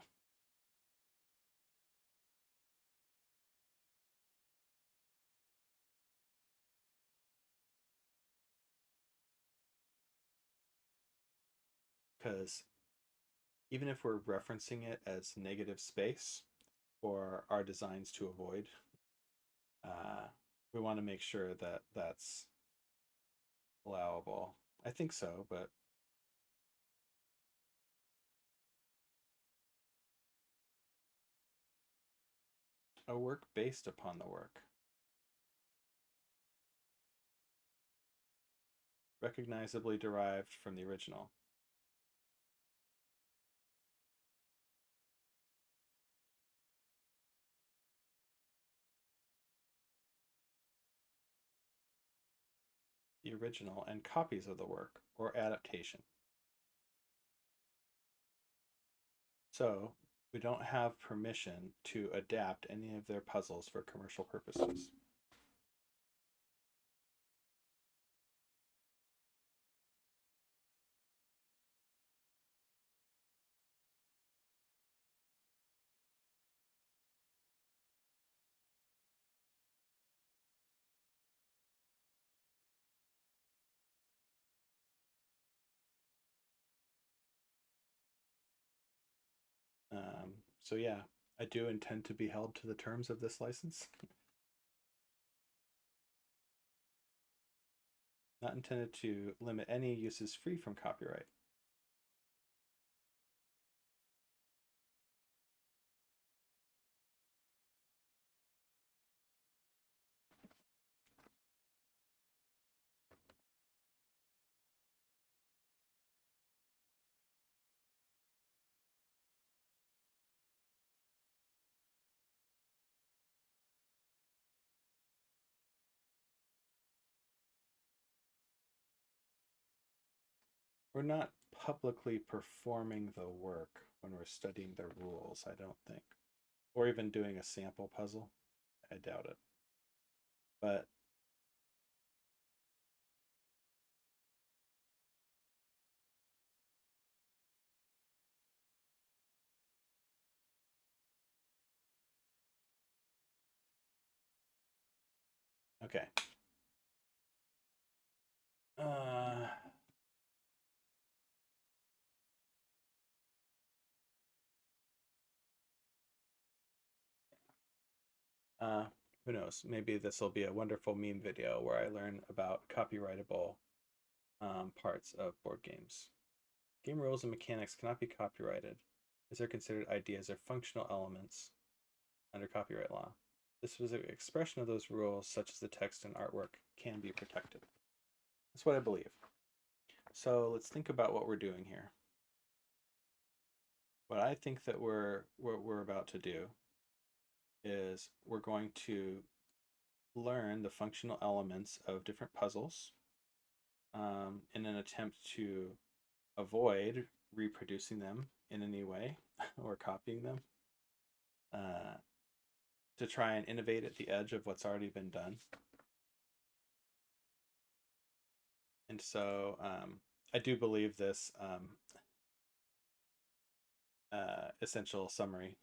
Because even if we're referencing it as negative space for our designs to avoid, we want to make sure that that's allowable. I think so, but a work based upon the work. Recognizably derived from the original. The original and copies of the work or adaptation. So we don't have permission to adapt any of their puzzles for commercial purposes. So yeah, I do intend to be held to the terms of this license. Not intended to limit any uses free from copyright. We're not publicly performing the work when we're studying the rules, I don't think. Or even doing a sample puzzle. I doubt it. But okay. Uh, uh, who knows? Maybe this will be a wonderful meme video where I learn about copyrightable parts of board games. Game rules and mechanics cannot be copyrighted, as they're considered ideas or functional elements under copyright law. This specific expression of those rules, such as the text and artwork, can be protected. That's what I believe. So let's think about what we're doing here. What I think that what we're about to do is we're going to learn the functional elements of different puzzles in an attempt to avoid reproducing them in any way or copying them, uh, to try and innovate at the edge of what's already been done. And so I do believe this essential summary.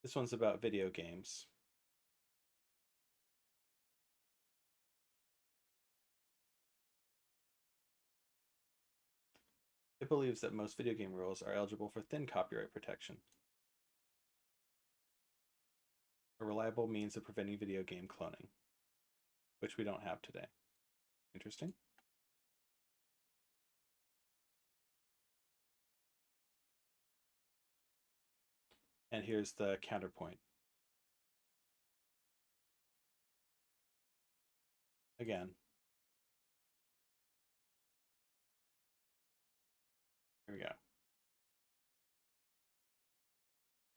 This one's about video games. It believes that most video game rules are eligible for thin copyright protection, a reliable means of preventing video game cloning, which we don't have today. Interesting. And here's the counterpoint. Again, here we go.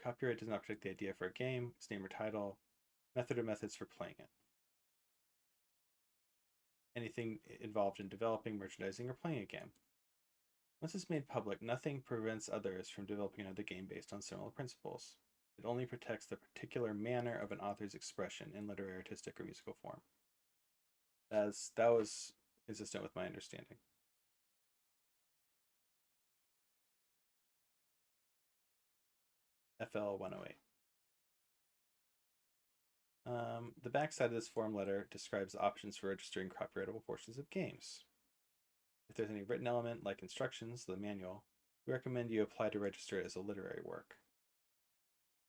Copyright does not protect the idea for a game, its name or title, method or methods for playing it. Anything involved in developing, merchandising, or playing a game. Once it's made public, nothing prevents others from developing another game based on similar principles. It only protects the particular manner of an author's expression in literary, artistic, or musical form. That was consistent with my understanding. FL 108. The backside of this form letter describes the options for registering copyrightable portions of games. If there's any written element, like instructions, the manual, we recommend you apply to register it as a literary work.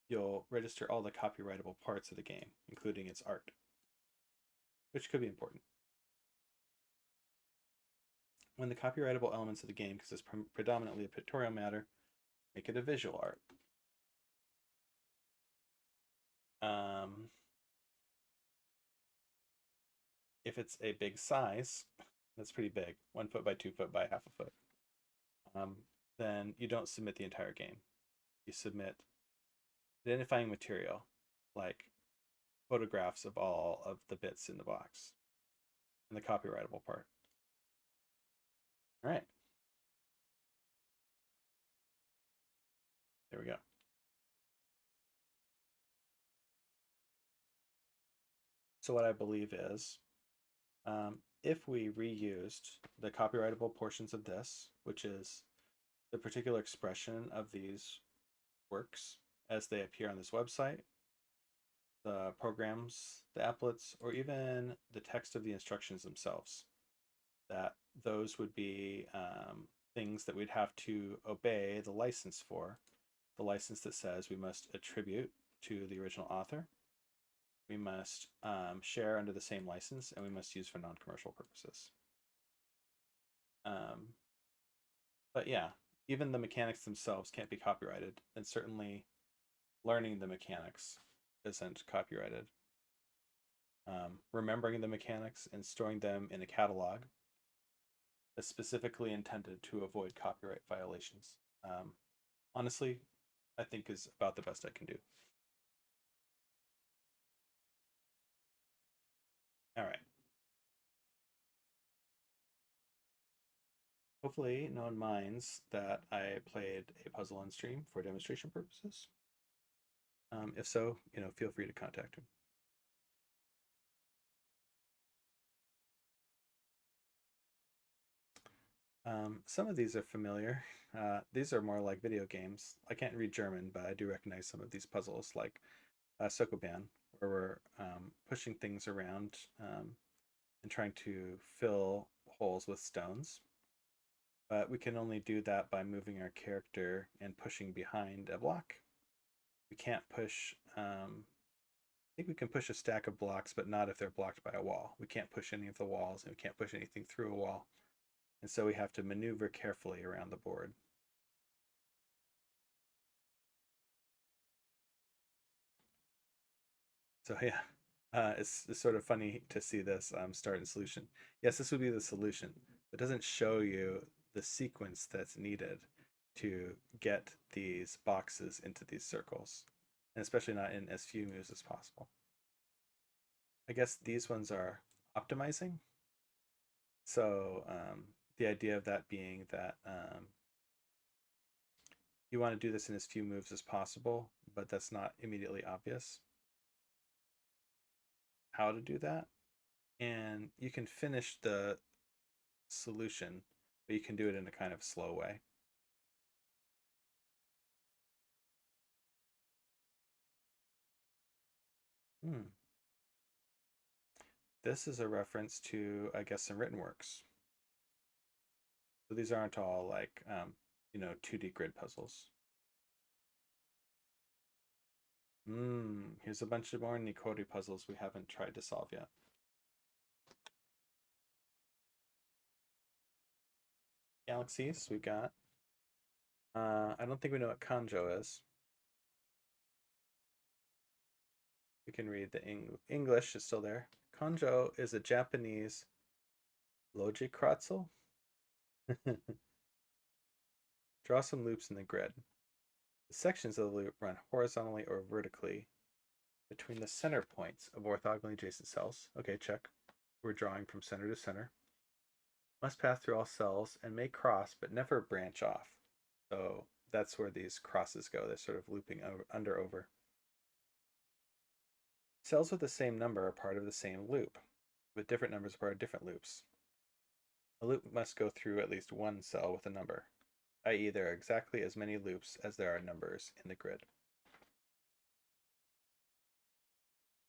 You'll register all the copyrightable parts of the game, including its art, which could be important. When the copyrightable elements of the game consist predominantly of pictorial matter, make it a visual art. If it's a big size, that's pretty big, 1 foot by 2 foot by half a foot, then you don't submit the entire game. You submit identifying material, like photographs of all of the bits in the box and the copyrightable part. All right. There we go. So what I believe is, if we reused the copyrightable portions of this, which is the particular expression of these works as they appear on this website, the programs, the applets, or even the text of the instructions themselves, that those would be things that we'd have to obey the license for the license that says we must attribute to the original author, we must share under the same license, and we must use for non-commercial purposes. But yeah, even the mechanics themselves can't be copyrighted, and certainly learning the mechanics isn't copyrighted. Remembering the mechanics and storing them in a catalog is specifically intended to avoid copyright violations. Honestly, I think is about the best I can do. All right. Hopefully, no one minds that I played a puzzle on stream for demonstration purposes. If so, feel free to contact him. Some of these are familiar. These are more like video games. I can't read German, but I do recognize some of these puzzles, like Sokoban, where we're pushing things around and trying to fill holes with stones. But we can only do that by moving our character and pushing behind a block. We can't push. I think we can push a stack of blocks, but not if they're blocked by a wall. We can't push any of the walls, and we can't push anything through a wall. And so we have to maneuver carefully around the board. So yeah, it's sort of funny to see this start and solution. Yes, this would be the solution. It doesn't show you the sequence that's needed to get these boxes into these circles, and especially not in as few moves as possible. I guess these ones are optimizing. So the idea of that being that you want to do this in as few moves as possible, but that's not immediately obvious how to do that. And you can finish the solution, but you can do it in a kind of slow way. This is a reference to, I guess, some written works. So these aren't all like, 2D grid puzzles. Here's a bunch of more Nikoli puzzles we haven't tried to solve yet. Galaxies, we got. I don't think we know what Kanjo is. We can read the English is still there. Kanjo is a Japanese logikratzel. Draw some loops in the grid. The sections of the loop run horizontally or vertically between the center points of orthogonally adjacent cells. Okay, check. We're drawing from center to center. Must pass through all cells and may cross but never branch off. So that's where these crosses go. They're sort of looping over. Cells with the same number are part of the same loop, with different numbers are part of different loops. A loop must go through at least one cell with a number, i.e. there are exactly as many loops as there are numbers in the grid.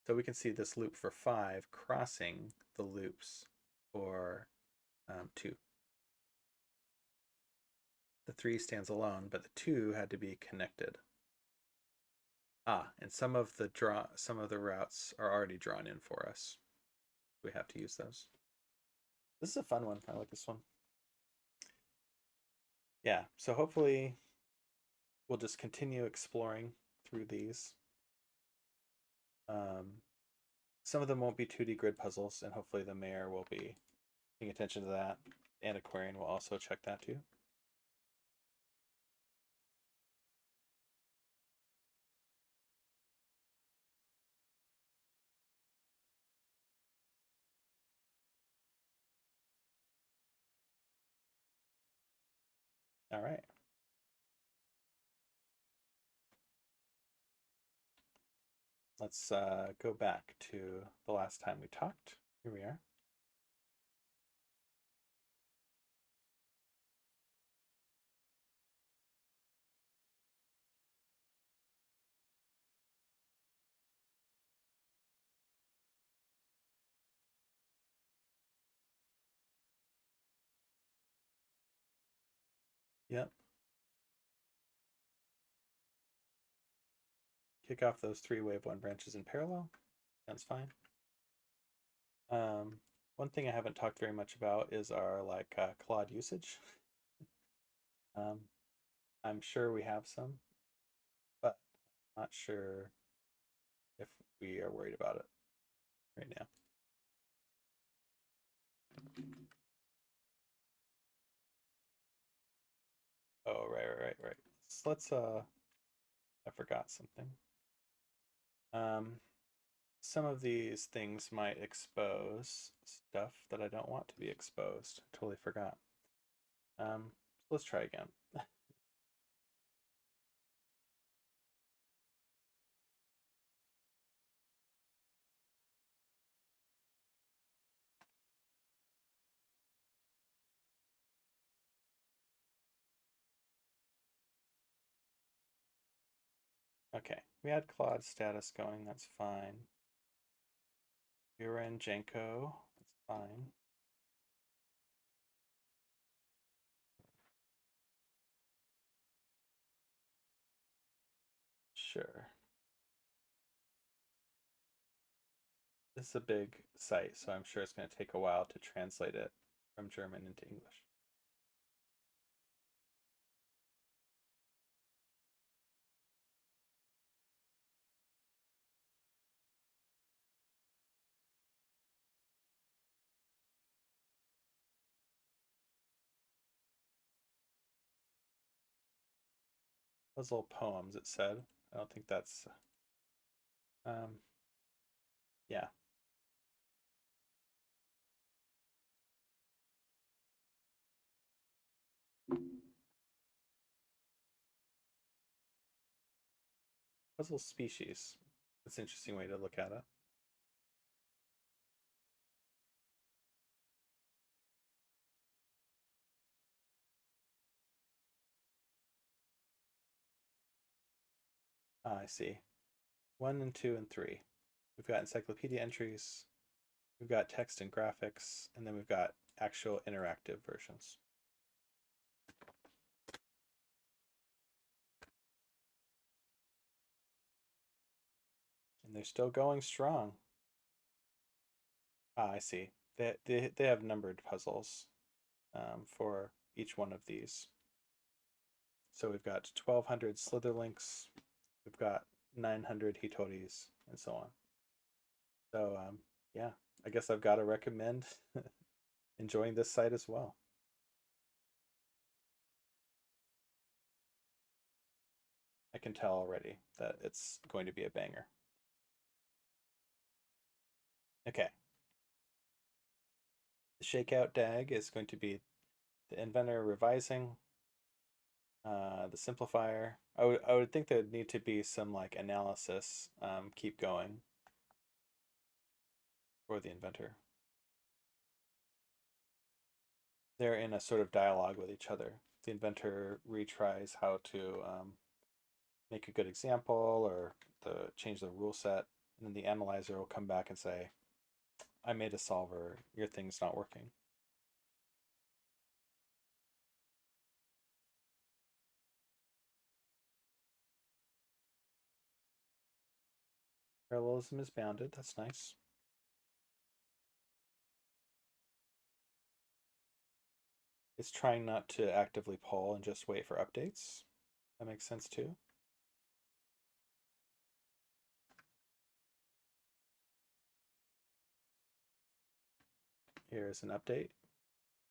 So we can see this loop for 5 crossing the loops for 2. The 3 stands alone, but the 2 had to be connected. And some of the routes are already drawn in for us. We have to use those. This is a fun one. I like this one. Yeah, so hopefully we'll just continue exploring through these. Some of them won't be 2D grid puzzles, and hopefully the mayor will be paying attention to that. The antiquarian will also check that too. All right. Let's go back to the last time we talked. Here we are. Yep. kick off those 3 wave 1 branches in parallel. That's fine. One thing I haven't talked very much about is our Claude usage. I'm sure we have some, but I'm not sure if we are worried about it right now. Oh, right. Let's I forgot something. Some of these things might expose stuff that I don't want to be exposed. Totally forgot. Let's try again. Okay, we had Claude status going, that's fine. We were in Janko, that's fine. Sure. This is a big site, so I'm sure it's going to take a while to translate it from German into English. Puzzle poems, it said. I don't think that's. Yeah. Puzzle species. That's an interesting way to look at it. I see. 1 and 2 and 3. We've got encyclopedia entries, we've got text and graphics, and then we've got actual interactive versions. And they're still going strong. I see. They have numbered puzzles for each one of these. So we've got 1,200 Slitherlinks, we've got 900 Hitoris, and so on. So yeah, I guess I've got to recommend enjoying this site as well. I can tell already that it's going to be a banger. Okay. The Shakeout DAG is going to be the inventor revising, the simplifier. I would think there'd need to be some like analysis, keep going for the inventor. They're in a sort of dialogue with each other. The inventor retries how to make a good example or change the rule set, and then the analyzer will come back and say, I made a solver, your thing's not working. Parallelism is bounded, that's nice. It's trying not to actively poll and just wait for updates. That makes sense too. Here's an update.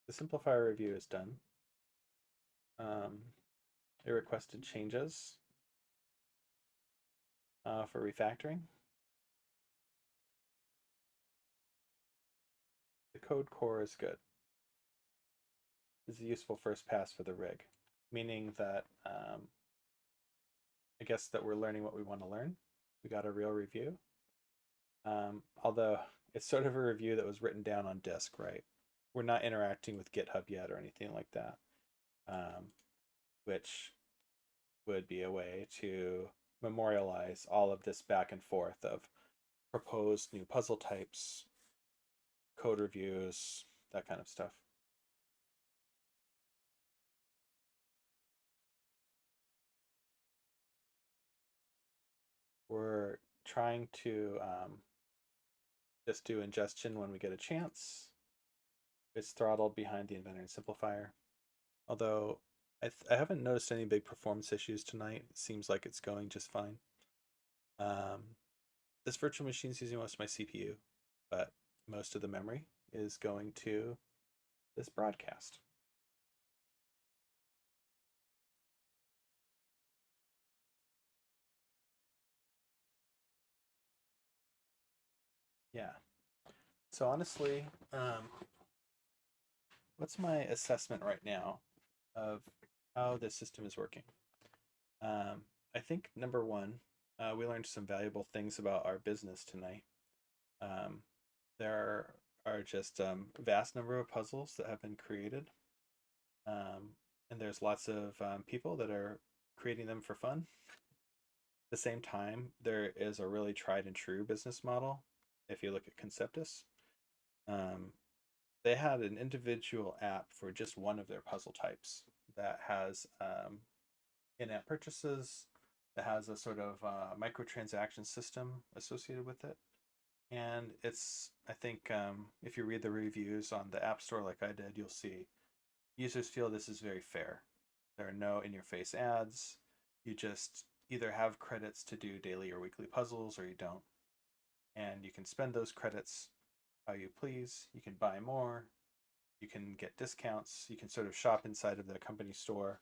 The simplifier review is done. It requested changes for refactoring. The code core is good. This is a useful first pass for the rig, meaning that I guess that we're learning what we want to learn. We got a real review. Although it's sort of a review that was written down on disk, right? We're not interacting with GitHub yet or anything like that, which would be a way to memorialize all of this back and forth of proposed new puzzle types, code reviews, that kind of stuff. trying to just do ingestion when we get a chance. It's throttled behind the inventor and simplifier. Although I haven't noticed any big performance issues tonight. It seems like it's going just fine. This virtual machine is using most of my CPU, but most of the memory is going to this broadcast. Yeah. So honestly, what's my assessment right now of how this system is working? I think number one, we learned some valuable things about our business tonight. There are just vast number of puzzles that have been created, and there's lots of people that are creating them for fun. At the same time, there is a really tried and true business model. If you look at Conceptis, um, they had an individual app for just one of their puzzle types that has in-app purchases, that has a sort of microtransaction system associated with it. And it's, I think, if you read the reviews on the App Store like I did, you'll see users feel this is very fair. There are no in-your-face ads. You just either have credits to do daily or weekly puzzles or you don't. And you can spend those credits how you please. You can buy more. You can get discounts. You can sort of shop inside of the company store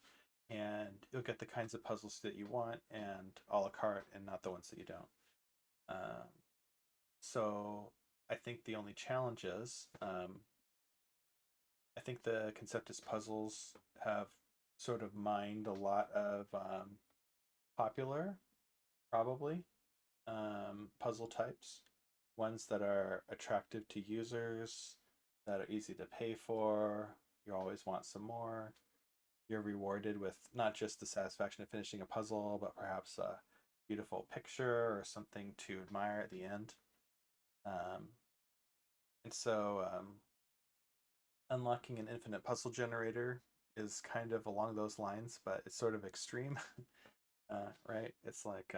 and you'll get the kinds of puzzles that you want and a la carte and not the ones that you don't. So I think the only challenge is I think the Conceptus puzzles have sort of mined a lot of popular, probably, puzzle types, ones that are attractive to users, that are easy to pay for. You always want some more. You're rewarded with not just the satisfaction of finishing a puzzle, but perhaps a beautiful picture or something to admire at the end. And so unlocking an infinite puzzle generator is kind of along those lines, but it's sort of extreme, right? It's like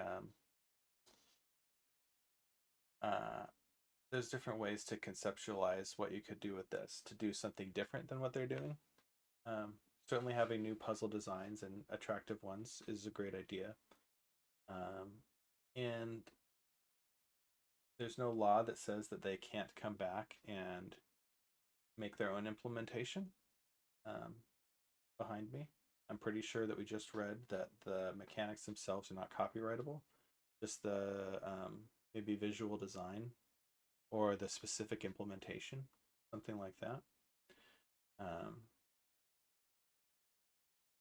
there's different ways to conceptualize what you could do with this to do something different than what they're doing. Certainly having new puzzle designs and attractive ones is a great idea. And there's no law that says that they can't come back and make their own implementation behind me. I'm pretty sure that we just read that the mechanics themselves are not copyrightable, just the maybe visual design or the specific implementation, something like that.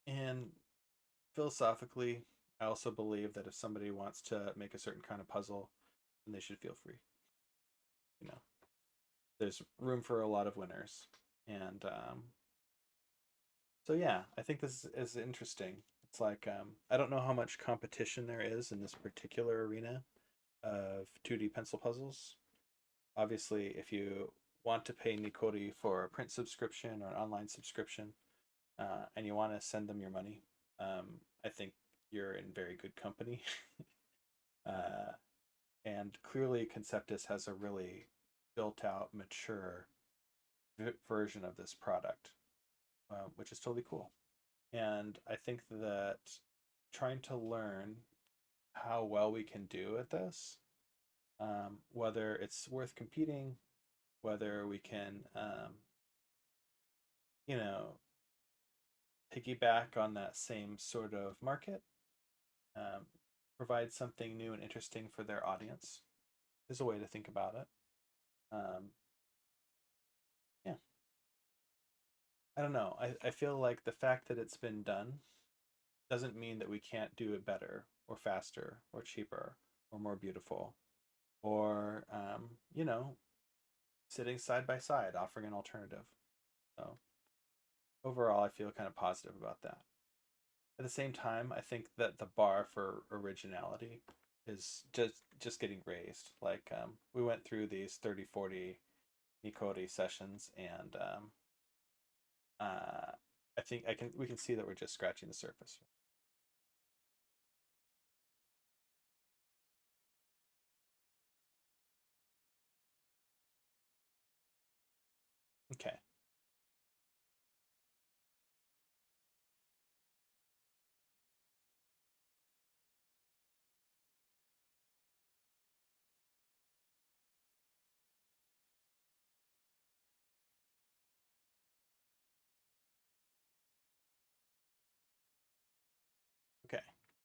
And philosophically, I also believe that if somebody wants to make a certain kind of puzzle, then they should feel free. You know, there's room for a lot of winners, and so yeah, I think this is interesting. It's like I don't know how much competition there is in this particular arena of 2D pencil puzzles. Obviously, if you want to pay Nikoli for a print subscription or an online subscription, and you want to send them your money, I think you're in very good company. uh, and clearly, Conceptus has a really built out, mature version of this product, which is totally cool. And I think that trying to learn how well we can do at this, whether it's worth competing, whether we can, you know, piggyback on that same sort of market, um, provide something new and interesting for their audience is a way to think about it. Yeah, I don't know. I feel like the fact that it's been done doesn't mean that we can't do it better or faster or cheaper or more beautiful or, sitting side by side offering an alternative. So overall, I feel kind of positive about that. At the same time, I think that the bar for originality is just getting raised. Like we went through these 30, 40 Nikoli sessions, and I think we can see that we're just scratching the surface.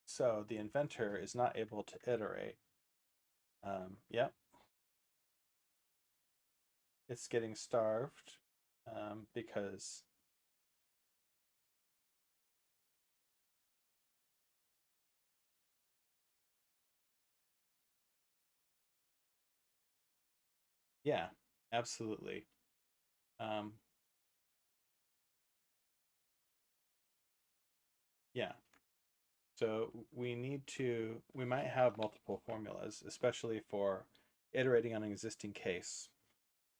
So the inventor is not able to iterate. Yep, it's getting starved because yeah, absolutely. Um, yeah. So we might have multiple formulas, especially for iterating on an existing case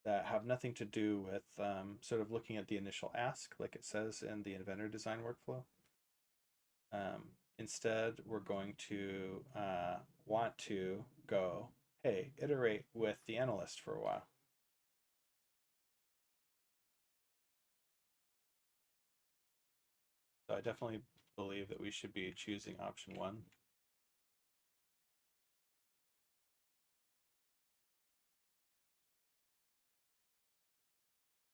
that have nothing to do with sort of looking at the initial ask, like it says in the inventor design workflow. Instead, we're going to want to go, hey, iterate with the analyst for a while. So I definitely believe that we should be choosing option one.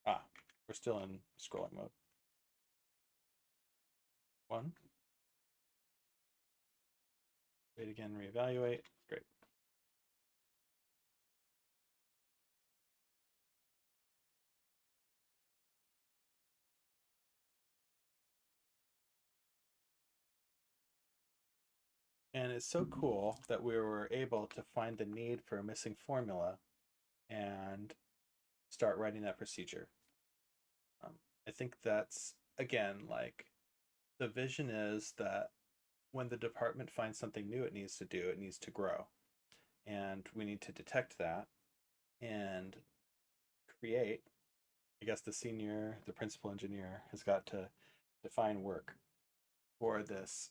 Ah, we're still in scrolling mode. One. Wait again, reevaluate. Great. And it's so cool that we were able to find the need for a missing formula and start writing that procedure. I think that's, again, like the vision is that when the department finds something new it needs to do, it needs to grow. And we need to detect that and create. I guess the principal engineer, has got to define work for this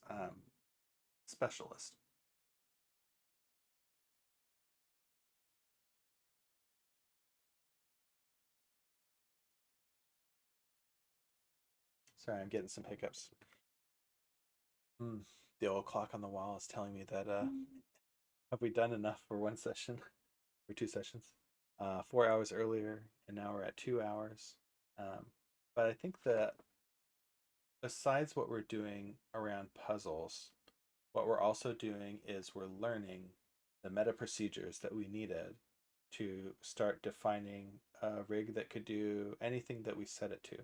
specialist. Sorry, I'm getting some hiccups. The old clock on the wall is telling me that have we done enough for one session or two sessions? 4 hours earlier, and now we're at 2 hours. But I think that besides what we're doing around puzzles, what we're also doing is we're learning the meta procedures that we needed to start defining a rig that could do anything that we set it to.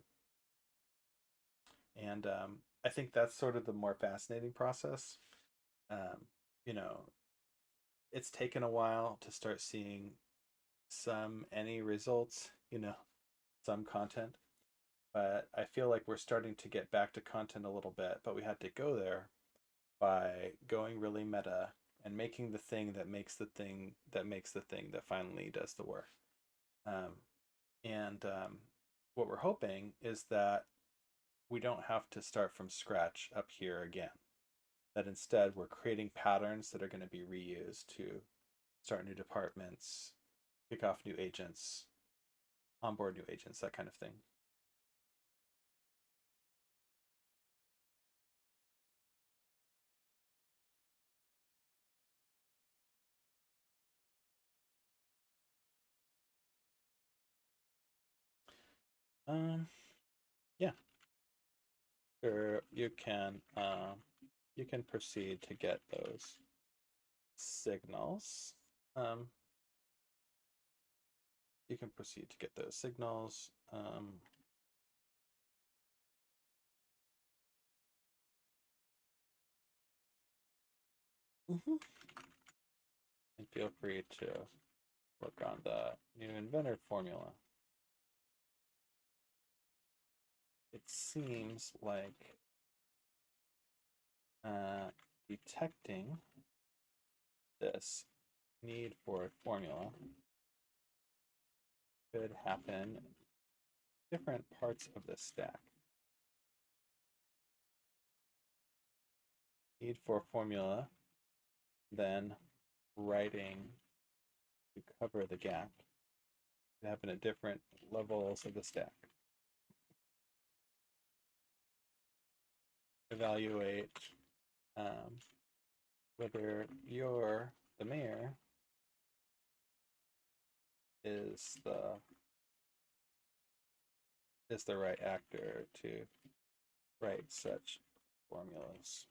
And I think that's sort of the more fascinating process. Um, you know, it's taken a while to start seeing any results, some content. But I feel like we're starting to get back to content a little bit, but we had to go there by going really meta and making the thing that makes the thing that makes the thing that finally does the work. Um, and what we're hoping is that we don't have to start from scratch up here again. That instead we're creating patterns that are going to be reused to start new departments, kick off new agents, onboard new agents, that kind of thing. Um, yeah, sure. You can proceed to get those signals. Um, you can proceed to get those signals. Mhm. And feel free to work on the new inventor formula. It seems like uh, detecting this need for a formula could happen in different parts of the stack. Need for a formula, then writing to cover the gap could happen at different levels of the stack. Evaluate whether the mayor is the right actor to write such formulas.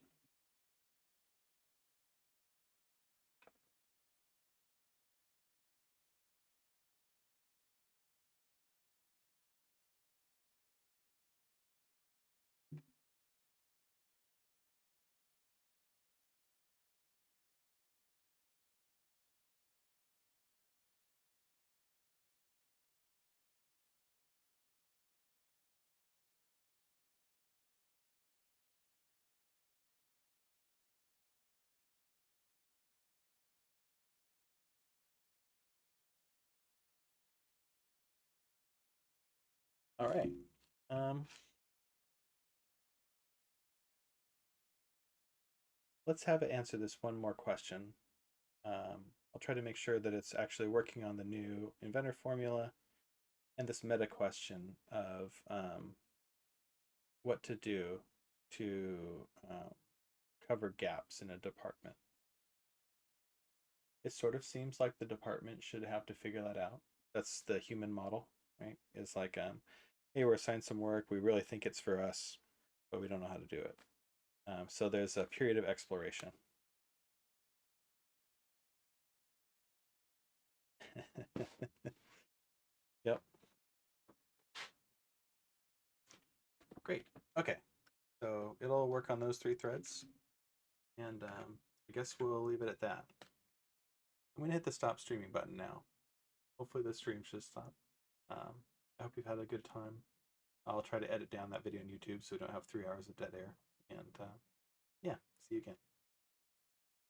All right. Let's have it answer this one more question. I'll try to make sure that it's actually working on the new inventor formula and this meta question of what to do to cover gaps in a department. It sort of seems like the department should have to figure that out. That's the human model, right? It's like, hey, we're assigned some work. We really think it's for us, but we don't know how to do it. So there's a period of exploration. Yep. Great. Okay. So it'll work on those 3 threads. And I guess we'll leave it at that. I'm going to hit the stop streaming button now. Hopefully the stream should stop. I hope you've had a good time. I'll try to edit down that video on YouTube so we don't have 3 hours of dead air. And yeah, see you again.